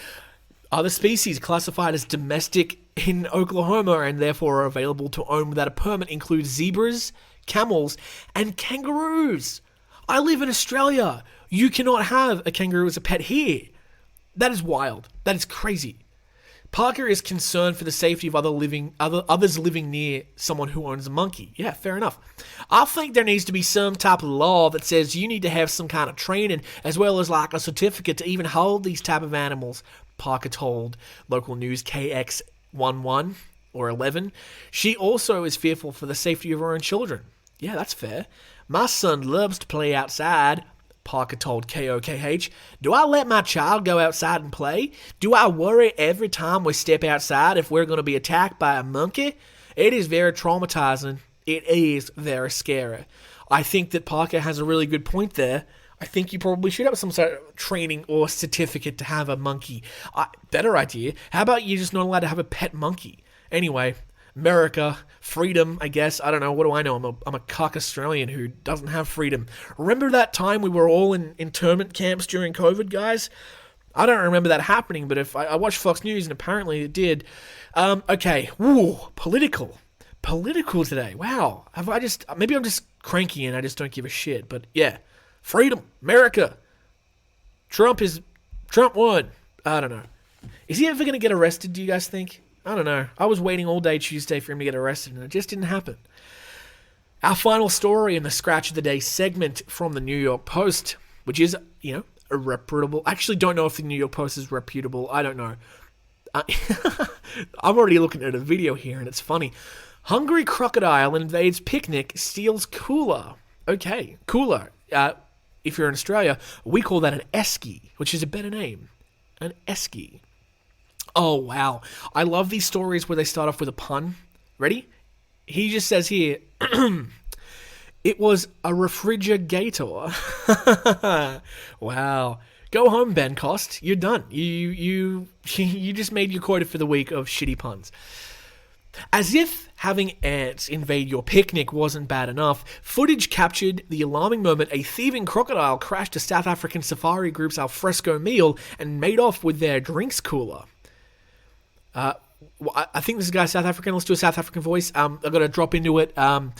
Other species classified as domestic in Oklahoma and therefore are available to own without a permit include zebras, camels, and kangaroos. I live in Australia. You cannot have a kangaroo as a pet here. That is wild. That is crazy. Parker is concerned for the safety of others living near someone who owns a monkey. Yeah, fair enough. I think there needs to be some type of law that says you need to have some kind of training as well as like a certificate to even hold these type of animals, Parker told local news KX11 or 11. She also is fearful for the safety of her own children. Yeah, that's fair. My son loves to play outside, Parker told KOKH. Do I let my child go outside and play? Do I worry every time we step outside if we're going to be attacked by a monkey? It is very traumatizing. It is very scary. I think that Parker has a really good point there. I think you probably should have some sort of training or certificate to have a monkey. Better idea. How about you're just not allowed to have a pet monkey? Anyway, America, freedom, I guess. I don't know. What do I know? I'm a cock Australian who doesn't have freedom. Remember that time we were all in internment camps during COVID, guys? I don't remember that happening, but if I watched Fox News and apparently it did. Okay. Ooh, political today. Wow. Maybe I'm just cranky and I just don't give a shit. But yeah, freedom, America. Trump won. I don't know. Is he ever going to get arrested, do you guys think? I don't know. I was waiting all day Tuesday for him to get arrested, and it just didn't happen. Our final story in the Scratch of the Day segment from the New York Post, which is, a reputable... I actually don't know if the New York Post is reputable. I don't know. I'm already looking at a video here, and it's funny. Hungry crocodile invades picnic, steals cooler. Okay, cooler. If you're in Australia, we call that an esky, which is a better name. An esky. Oh, wow. I love these stories where they start off with a pun. Ready? He just says here, it was a refrigerator. Wow. Go home, Ben Cost. You're done. You just made your quota for the week of shitty puns. As if having ants invade your picnic wasn't bad enough, footage captured the alarming moment a thieving crocodile crashed a South African safari group's alfresco meal and made off with their drinks cooler. I think this is a guy South African. Let's do a South African voice. I've got to drop into it. I'm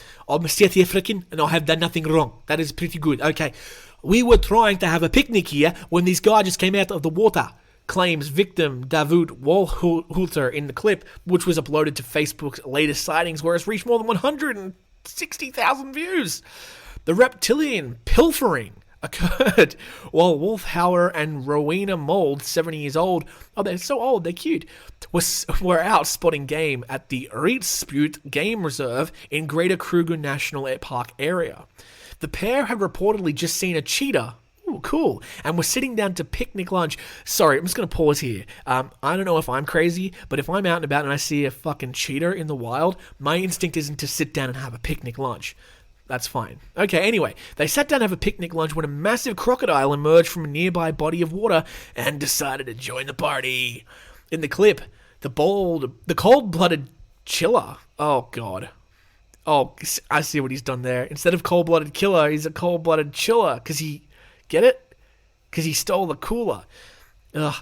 South African and I have done nothing wrong. That is pretty good. Okay. We were trying to have a picnic here when this guy just came out of the water, claims victim Dawood Walhulter in the clip, which was uploaded to Facebook's latest sightings, where it's reached more than 160,000 views. The reptilian pilfering occurred while Wolfhauer and Rowena Mold, 70 years old, oh, they're so old, they're cute, were out spotting game at the Rietsput Game Reserve in Greater Kruger National Park area. The pair had reportedly just seen a cheetah. Ooh, cool. And were sitting down to picnic lunch. Sorry, I'm just going to pause here. I don't know if I'm crazy, but if I'm out and about and I see a fucking cheetah in the wild, my instinct isn't to sit down and have a picnic lunch. That's fine. Okay, anyway, they sat down to have a picnic lunch when a massive crocodile emerged from a nearby body of water and decided to join the party. In the clip, the cold-blooded chiller. Oh, God. Oh, I see what he's done there. Instead of cold-blooded killer, he's a cold-blooded chiller. Because he... Get it? Because he stole the cooler. Ugh.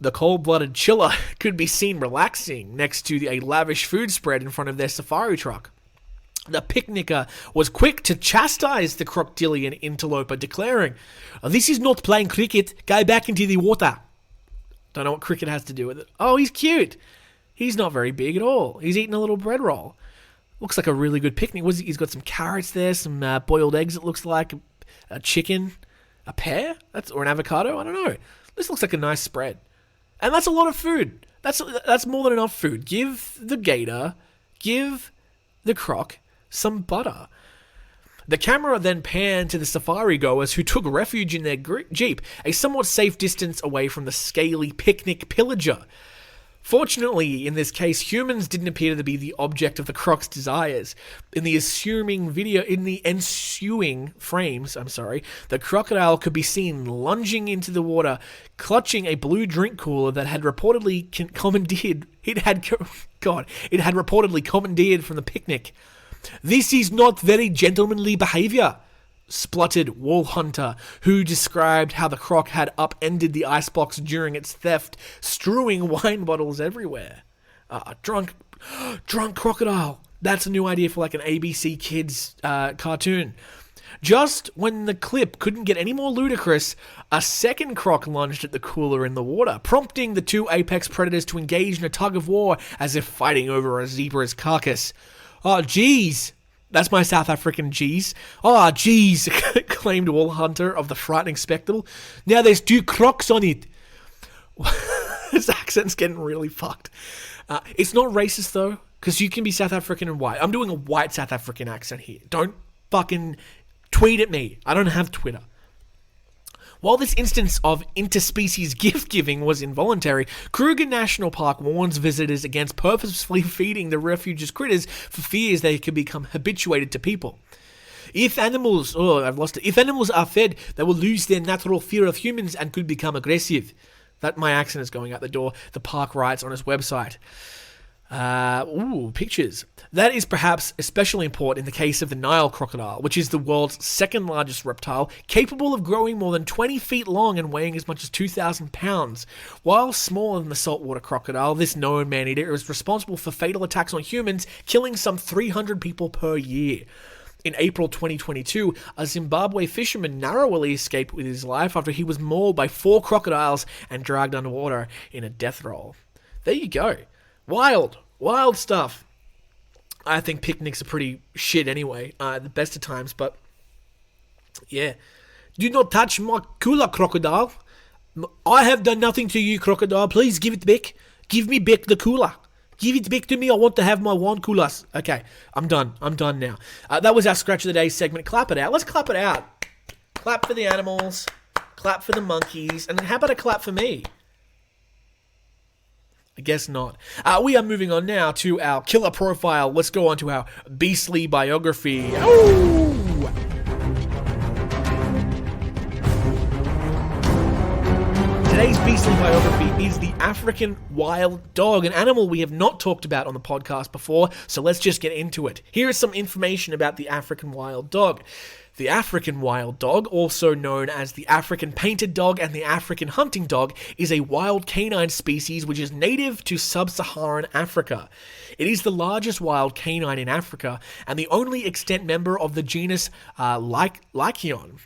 The cold-blooded chiller could be seen relaxing next to a lavish food spread in front of their safari truck. The picnicker was quick to chastise the crocodilian interloper, declaring, "This is not playing cricket. Go back into the water." Don't know what cricket has to do with it. Oh, he's cute. He's not very big at all. He's eating a little bread roll. Looks like a really good picnic. He's got some carrots there, some boiled eggs, it looks like, a chicken, a pear, or an avocado. I don't know. This looks like a nice spread. And that's a lot of food. That's more than enough food. Give the gator, give the croc some butter. The camera then panned to the safari goers who took refuge in their jeep, a somewhat safe distance away from the scaly picnic pillager. Fortunately, in this case, humans didn't appear to be the object of the croc's desires. In the ensuing frames, the crocodile could be seen lunging into the water, clutching a blue drink cooler that had reportedly commandeered. It had reportedly commandeered from the picnic. "This is not very gentlemanly behavior," spluttered Wolhunter, who described how the croc had upended the icebox during its theft, strewing wine bottles everywhere. Drunk crocodile. That's a new idea for like an ABC Kids cartoon. Just when the clip couldn't get any more ludicrous, a second croc lunged at the cooler in the water, prompting the two apex predators to engage in a tug of war as if fighting over a zebra's carcass. "Oh, jeez." That's my South African G's. "Oh, jeez," claimed Will Hunter of the frightening spectacle. "Now there's two crocs on it." His accent's getting really fucked. It's not racist, though, because you can be South African and white. I'm doing a white South African accent here. Don't fucking tweet at me. I don't have Twitter. While this instance of interspecies gift-giving was involuntary, Kruger National Park warns visitors against purposefully feeding the refuge's critters for fears they could become habituated to people. If animals are fed, they will lose their natural fear of humans and could become aggressive. That my accent is going out the door, the park writes on his website. Pictures. That is perhaps especially important in the case of the Nile crocodile, which is the world's second largest reptile, capable of growing more than 20 feet long and weighing as much as 2,000 pounds. While smaller than the saltwater crocodile, this known man-eater is responsible for fatal attacks on humans, killing some 300 people per year. In April 2022, a Zimbabwe fisherman narrowly escaped with his life after he was mauled by 4 crocodiles and dragged underwater in a death roll. There you go. Wild stuff. I think picnics are pretty shit anyway, the best of times, but yeah. "Do not touch my cooler, crocodile. I have done nothing to you, crocodile. Please give it back. Give me back the cooler. Give it back to me. I want to have my wine coolers." Okay, I'm done now. That was our Scratch of the Day segment. Clap it out. Let's clap it out. Clap for the animals. Clap for the monkeys. And how about a clap for me? I guess not. We are moving on now to our killer profile. Let's go on to our beastly biography. Ooh! Today's beastly biography is the African wild dog, an animal we have not talked about on the podcast before, so let's just get into it. Here is some information about the African wild dog. The African wild dog, also known as the African painted dog and the African hunting dog, is a wild canine species which is native to sub-Saharan Africa. It is the largest wild canine in Africa and the only extant member of the genus Lycaon,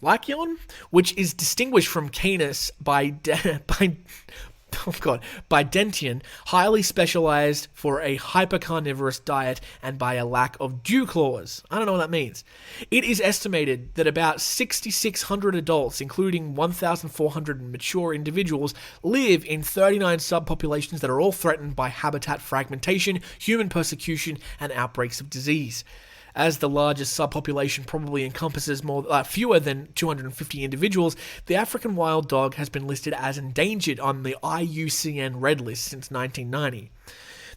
which is distinguished from Canis by dentition, highly specialized for a hypercarnivorous diet and by a lack of dew claws. I don't know what that means. It is estimated that about 6,600 adults, including 1,400 mature individuals, live in 39 subpopulations that are all threatened by habitat fragmentation, human persecution, and outbreaks of disease. As the largest subpopulation probably encompasses fewer than 250 individuals, the African wild dog has been listed as endangered on the IUCN Red List since 1990.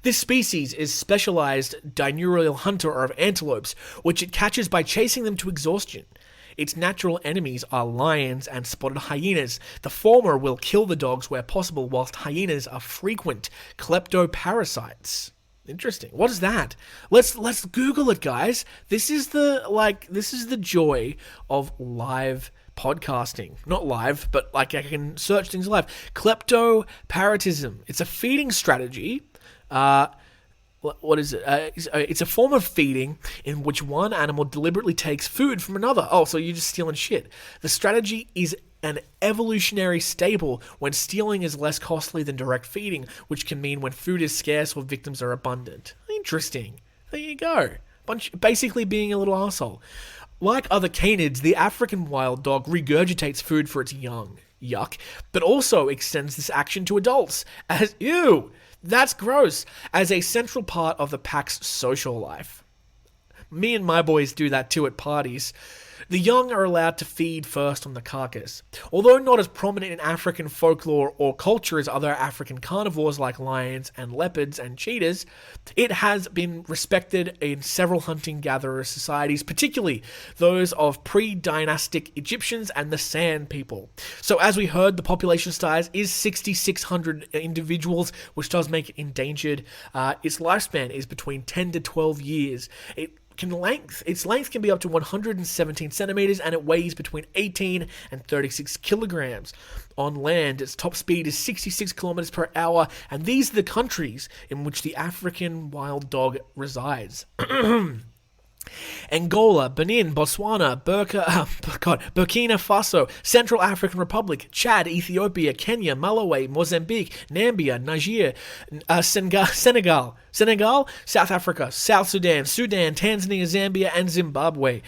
This species is specialized diurnal hunter of antelopes, which it catches by chasing them to exhaustion. Its natural enemies are lions and spotted hyenas. The former will kill the dogs where possible, whilst hyenas are frequent kleptoparasites. Interesting. What is that? Let's Google it, guys. This is the joy of live podcasting. Not live, but I can search things live. Kleptoparasitism. It's a feeding strategy. What is it? It's a form of feeding in which one animal deliberately takes food from another. Oh, so you're just stealing shit. The strategy is an evolutionary staple when stealing is less costly than direct feeding, which can mean when food is scarce or victims are abundant. Interesting. There you go. Basically being a little asshole. Like other canids, the African wild dog regurgitates food for its young. Yuck. But also extends this action to adults. Ew! That's gross. As a central part of the pack's social life. Me and my boys do that too at parties. The young are allowed to feed first on the carcass. Although not as prominent in African folklore or culture as other African carnivores like lions and leopards and cheetahs, it has been respected in several hunting-gatherer societies, particularly those of pre-dynastic Egyptians and the Sand people. So as we heard, the population size is 6,600 individuals, which does make it endangered. Its lifespan is between 10 to 12 years. Its length can be up to 117 centimeters and it weighs between 18 and 36 kilograms. On land, its top speed is 66 kilometers per hour, and these are the countries in which the African wild dog resides. Angola, Benin, Botswana, Burkina Faso, Central African Republic, Chad, Ethiopia, Kenya, Malawi, Mozambique, Namibia, Niger, Senegal, South Africa, South Sudan, Tanzania, Zambia, and Zimbabwe.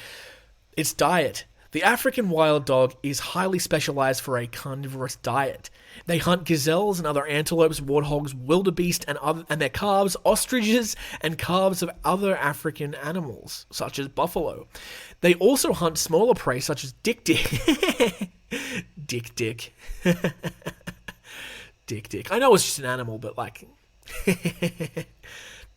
Its diet. The African wild dog is highly specialized for a carnivorous diet. They hunt gazelles and other antelopes, warthogs, wildebeest, and their calves, ostriches, and calves of other African animals, such as buffalo. They also hunt smaller prey, such as dick. Dick. Dick. I know it's just an animal, but like...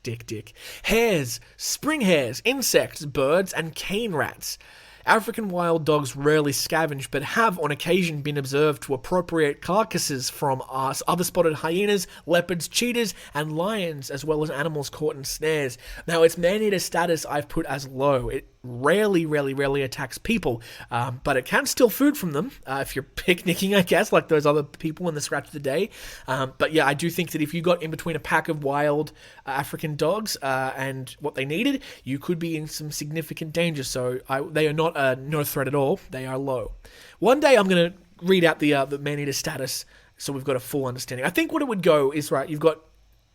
Dick. Hares, spring hares, insects, birds, and cane rats. African wild dogs rarely scavenge, but have on occasion been observed to appropriate carcasses from other spotted hyenas, leopards, cheetahs, and lions, as well as animals caught in snares. Now, its man-eater status I've put as low. It rarely attacks people, but it can steal food from them if you're picnicking, I guess, like those other people in the Scratch of the Day. But yeah, I do think that if you got in between a pack of wild African dogs and what they needed, you could be in some significant danger. So they are not no threat at all. They are low. One day I'm going to read out the man-eater status so we've got a full understanding. I think what it would go is, right, you've got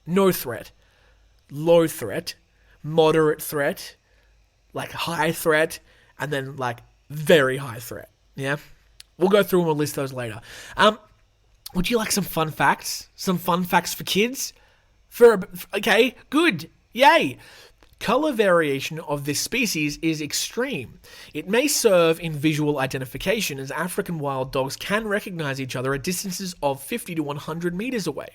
no threat, low threat, moderate threat, like high threat, and then like very high threat. Yeah, we'll go through and we'll list those later. Would you like some fun facts? Some fun facts for kids? Okay, good, yay. Color variation of this species is extreme. It may serve in visual identification, as African wild dogs can recognize each other at distances of 50 to 100 meters away.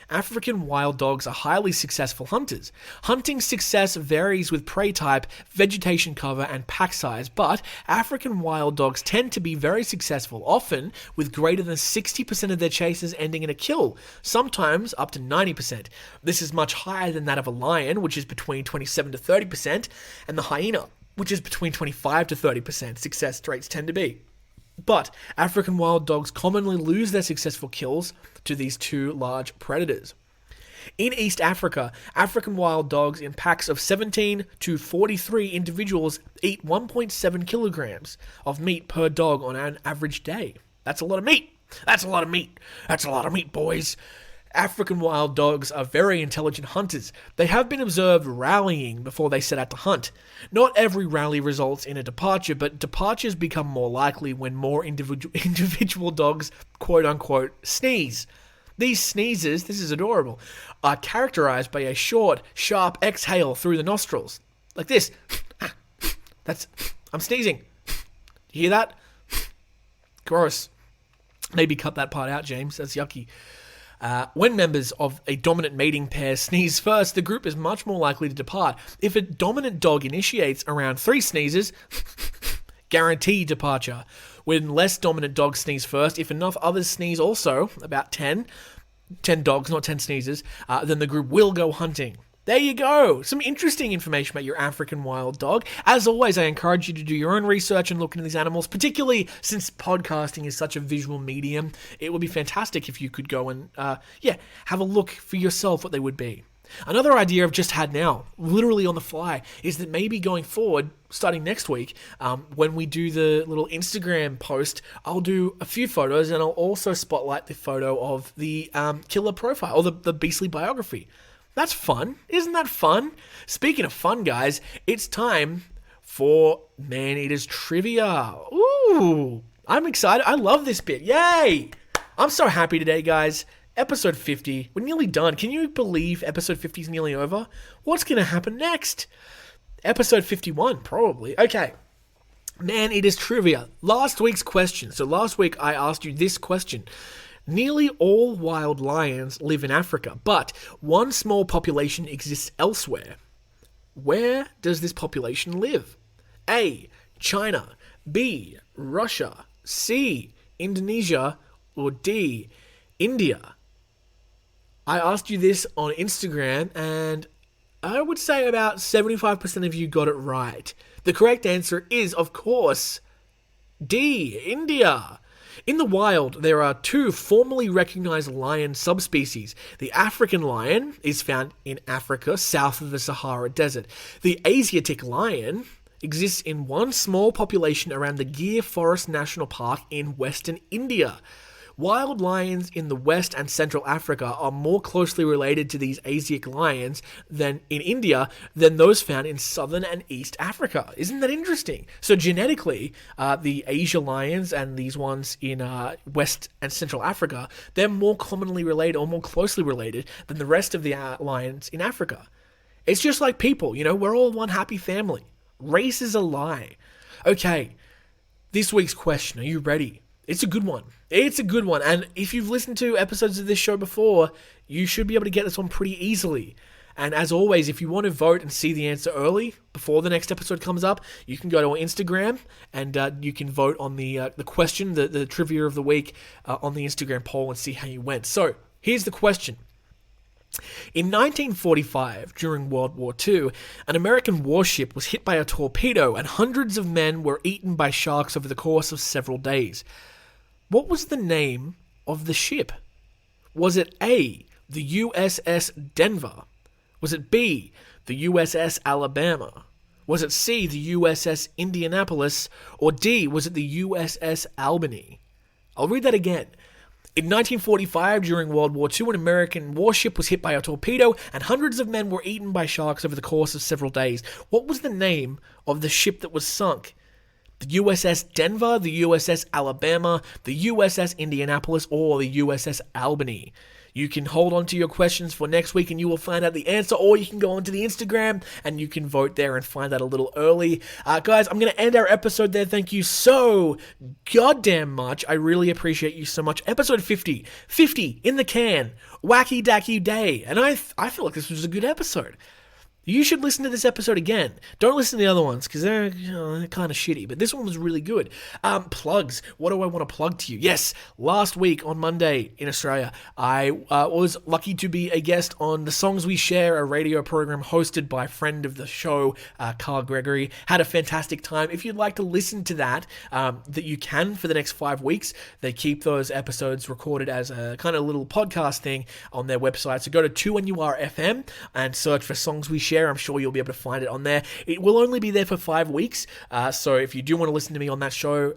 African wild dogs are highly successful hunters. Hunting success varies with prey type, vegetation cover, and pack size, but African wild dogs tend to be very successful, often with greater than 60% of their chases ending in a kill, sometimes up to 90%. This is much higher than that of a lion, which is between 27 to 30%, and the hyena, which is between 25 to 30% success rates tend to be. But African wild dogs commonly lose their successful kills to these two large predators. In East Africa, African wild dogs in packs of 17 to 43 individuals eat 1.7 kilograms of meat per dog on an average day. That's a lot of meat. That's a lot of meat, boys. African wild dogs are very intelligent hunters. They have been observed rallying before they set out to hunt. Not every rally results in a departure, but departures become more likely when more individual dogs, quote-unquote, sneeze. These sneezes, this is adorable, are characterized by a short, sharp exhale through the nostrils. Like this. I'm sneezing. You hear that? Gross. Maybe cut that part out, James. That's yucky. When members of a dominant mating pair sneeze first, the group is much more likely to depart. If a dominant dog initiates around 3 sneezes, guaranteed departure. When less dominant dogs sneeze first, if enough others sneeze also, about 10 dogs, not 10 sneezes, then the group will go hunting. There you go. Some interesting information about your African wild dog. As always, I encourage you to do your own research and look into these animals, particularly since podcasting is such a visual medium. It would be fantastic if you could go and, have a look for yourself what they would be. Another idea I've just had now, literally on the fly, is that maybe going forward, starting next week, when we do the little Instagram post, I'll do a few photos and I'll also spotlight the photo of the killer profile, or the beastly biography. That's fun. Isn't that fun? Speaking of fun, guys, it's time for Man-Eaters Trivia. Ooh, I'm excited. I love this bit. Yay! I'm so happy today, guys. Episode 50. We're nearly done. Can you believe episode 50 is nearly over? What's going to happen next? Episode 51, probably. Okay. Man-Eaters Trivia. Last week's question. So last week I asked you this question. Nearly all wild lions live in Africa, but one small population exists elsewhere. Where does this population live? A. China. B. Russia. C. Indonesia. Or D. India. I asked you this on Instagram, and I would say about 75% of you got it right. The correct answer is, of course, D. India. In the wild, there are two formally recognized lion subspecies. The African lion is found in Africa, south of the Sahara Desert. The Asiatic lion exists in one small population around the Gir Forest National Park in western India. Wild lions in the West and Central Africa are more closely related to these Asiatic lions than in India than those found in Southern and East Africa. Isn't that interesting? So genetically, the Asia lions and these ones in West and Central Africa, they're more commonly related or more closely related than the rest of the lions in Africa. It's just like people, we're all one happy family. Race is a lie. Okay, this week's question, are you ready? It's a good one. And if you've listened to episodes of this show before, you should be able to get this one pretty easily. And as always, if you want to vote and see the answer early, before the next episode comes up, you can go to our Instagram and you can vote on the question, the trivia of the week on the Instagram poll and see how you went. So, here's the question. In 1945, during World War II, an American warship was hit by a torpedo and hundreds of men were eaten by sharks over the course of several days. What was the name of the ship? Was it A, the USS Denver? Was it B, the USS Alabama? Was it C, the USS Indianapolis? Or D, was it the USS Albany? I'll read that again. In 1945, during World War II, an American warship was hit by a torpedo and hundreds of men were eaten by sharks over the course of several days. What was the name of the ship that was sunk? The USS Denver, the USS Alabama, the USS Indianapolis, or the USS Albany? You can hold on to your questions for next week and you will find out the answer, or you can go onto the Instagram and you can vote there and find out a little early. Guys, I'm going to end our episode there. Thank you so goddamn much. I really appreciate you so much. Episode 50. 50 in the can. Wacky dacky day. And I feel like this was a good episode. You should listen to this episode again. Don't listen to the other ones because they're kind of shitty, but this one was really good. Plugs. What do I want to plug to you? Yes, last week on Monday in Australia, I was lucky to be a guest on The Songs We Share, a radio program hosted by a friend of the show, Carl Gregory. Had a fantastic time. If you'd like to listen to that you can for the next 5 weeks. They keep those episodes recorded as a kind of little podcast thing on their website. So go to 2NURFM and search for Songs We Share. I'm sure you'll be able to find it on there. It will only be there for 5 weeks, so if you do want to listen to me on that show,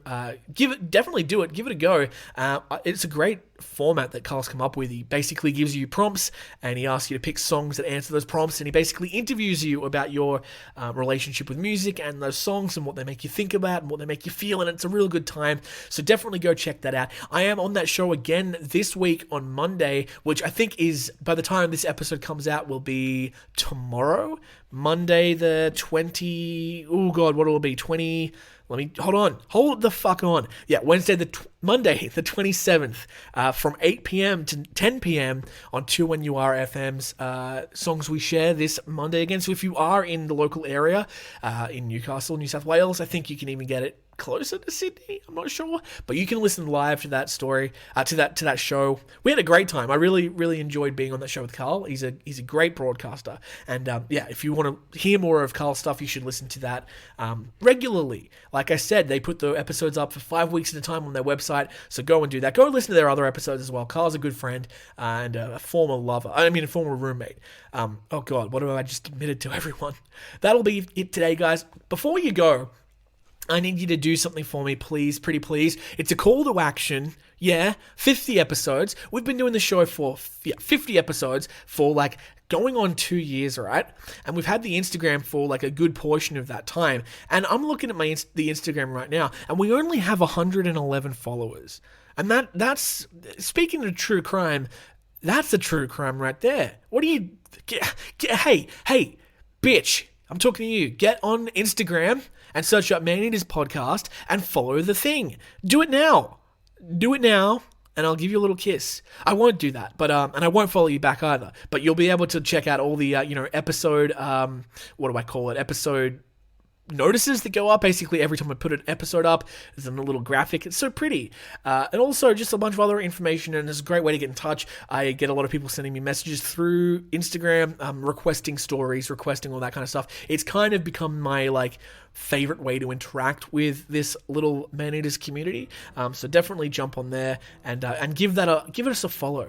definitely do it. Give it a go. It's a great format that Carl's come up with. He basically gives you prompts and he asks you to pick songs that answer those prompts, and he basically interviews you about your relationship with music and those songs and what they make you think about and what they make you feel, and it's a real good time. So definitely go check that out. I am on that show again this week on Monday, which I think is, by the time this episode comes out, will be tomorrow, Monday the 20, oh god, what will it be, 20, hold the fuck on. Yeah, Monday the 27th, from 8 p.m. to 10 p.m. on 2NURFM's Songs We Share this Monday again. So if you are in the local area, in Newcastle, New South Wales, I think you can even get it closer to Sydney, I'm not sure, but you can listen live to that story, to that show. We had a great time. I really enjoyed being on that show with Carl. He's a great broadcaster, and if you want to hear more of Carl's stuff, you should listen to that regularly. Like I said, they put the episodes up for 5 weeks at a time on their website, so go and do that. Go and listen to their other episodes as well. Carl's a good friend and a former roommate. Oh god, what have I just admitted to everyone? That'll be it today, guys. Before you go, I need you to do something for me, please, pretty please. It's a call to action. Yeah, 50 episodes. We've been doing the show for 50 episodes for going on 2 years, right? And we've had the Instagram for a good portion of that time. And I'm looking at the Instagram right now, and we only have 111 followers. And that's speaking of true crime, that's a true crime right there. What do you... Hey, bitch, I'm talking to you. Get on Instagram and search up Man Eater's podcast and follow the thing. Do it now. And I'll give you a little kiss. I won't do that, but and I won't follow you back either. But you'll be able to check out all the episode. What do I call it? Episode notices that go up basically every time I put an episode up. There's a little graphic. It's so pretty. And also just a bunch of other information, and it's a great way to get in touch. I get a lot of people sending me messages through Instagram, requesting stories, requesting all that kind of stuff. It's kind of become my favorite way to interact with this little man-eaters community. So definitely jump on there and give us a follow.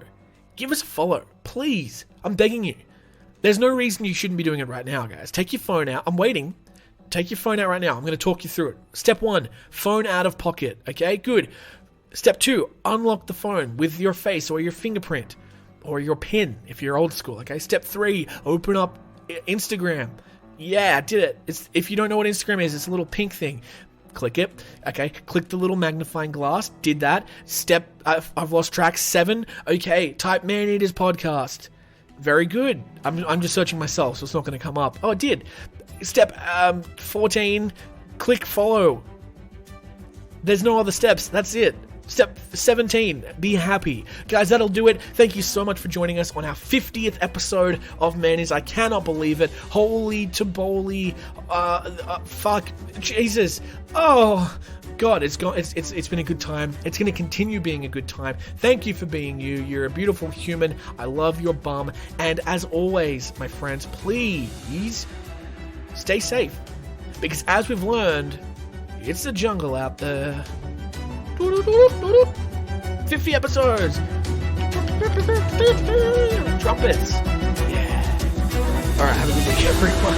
Give us a follow, please. I'm begging you. There's no reason you shouldn't be doing it right now, guys. Take your phone out. I'm waiting. Take your phone out right now. I'm going to talk you through it. Step 1, phone out of pocket. Okay, good. Step 2, unlock the phone with your face or your fingerprint or your PIN if you're old school. Okay. Step 3, open up Instagram. Yeah, I did it. If you don't know what Instagram is, it's a little pink thing. Click it. Okay. Click the little magnifying glass. Did that. Step, I've lost track. 7. Okay. Type Man Eaters Podcast. Very good. I'm just searching myself, so it's not going to come up. Oh, it did. Step 14, click follow. There's no other steps. That's it. Step 17, be happy. Guys, that'll do it. Thank you so much for joining us on our 50th episode of Man-Eaters. I cannot believe it. Holy toboly. Fuck. Jesus. Oh, God, it's been a good time. It's going to continue being a good time. Thank you for being you. You're a beautiful human. I love your bum. And as always, my friends, please stay safe. Because as we've learned, it's the jungle out there. 50 episodes. Trumpets. Yeah. Alright, have a good day, everyone.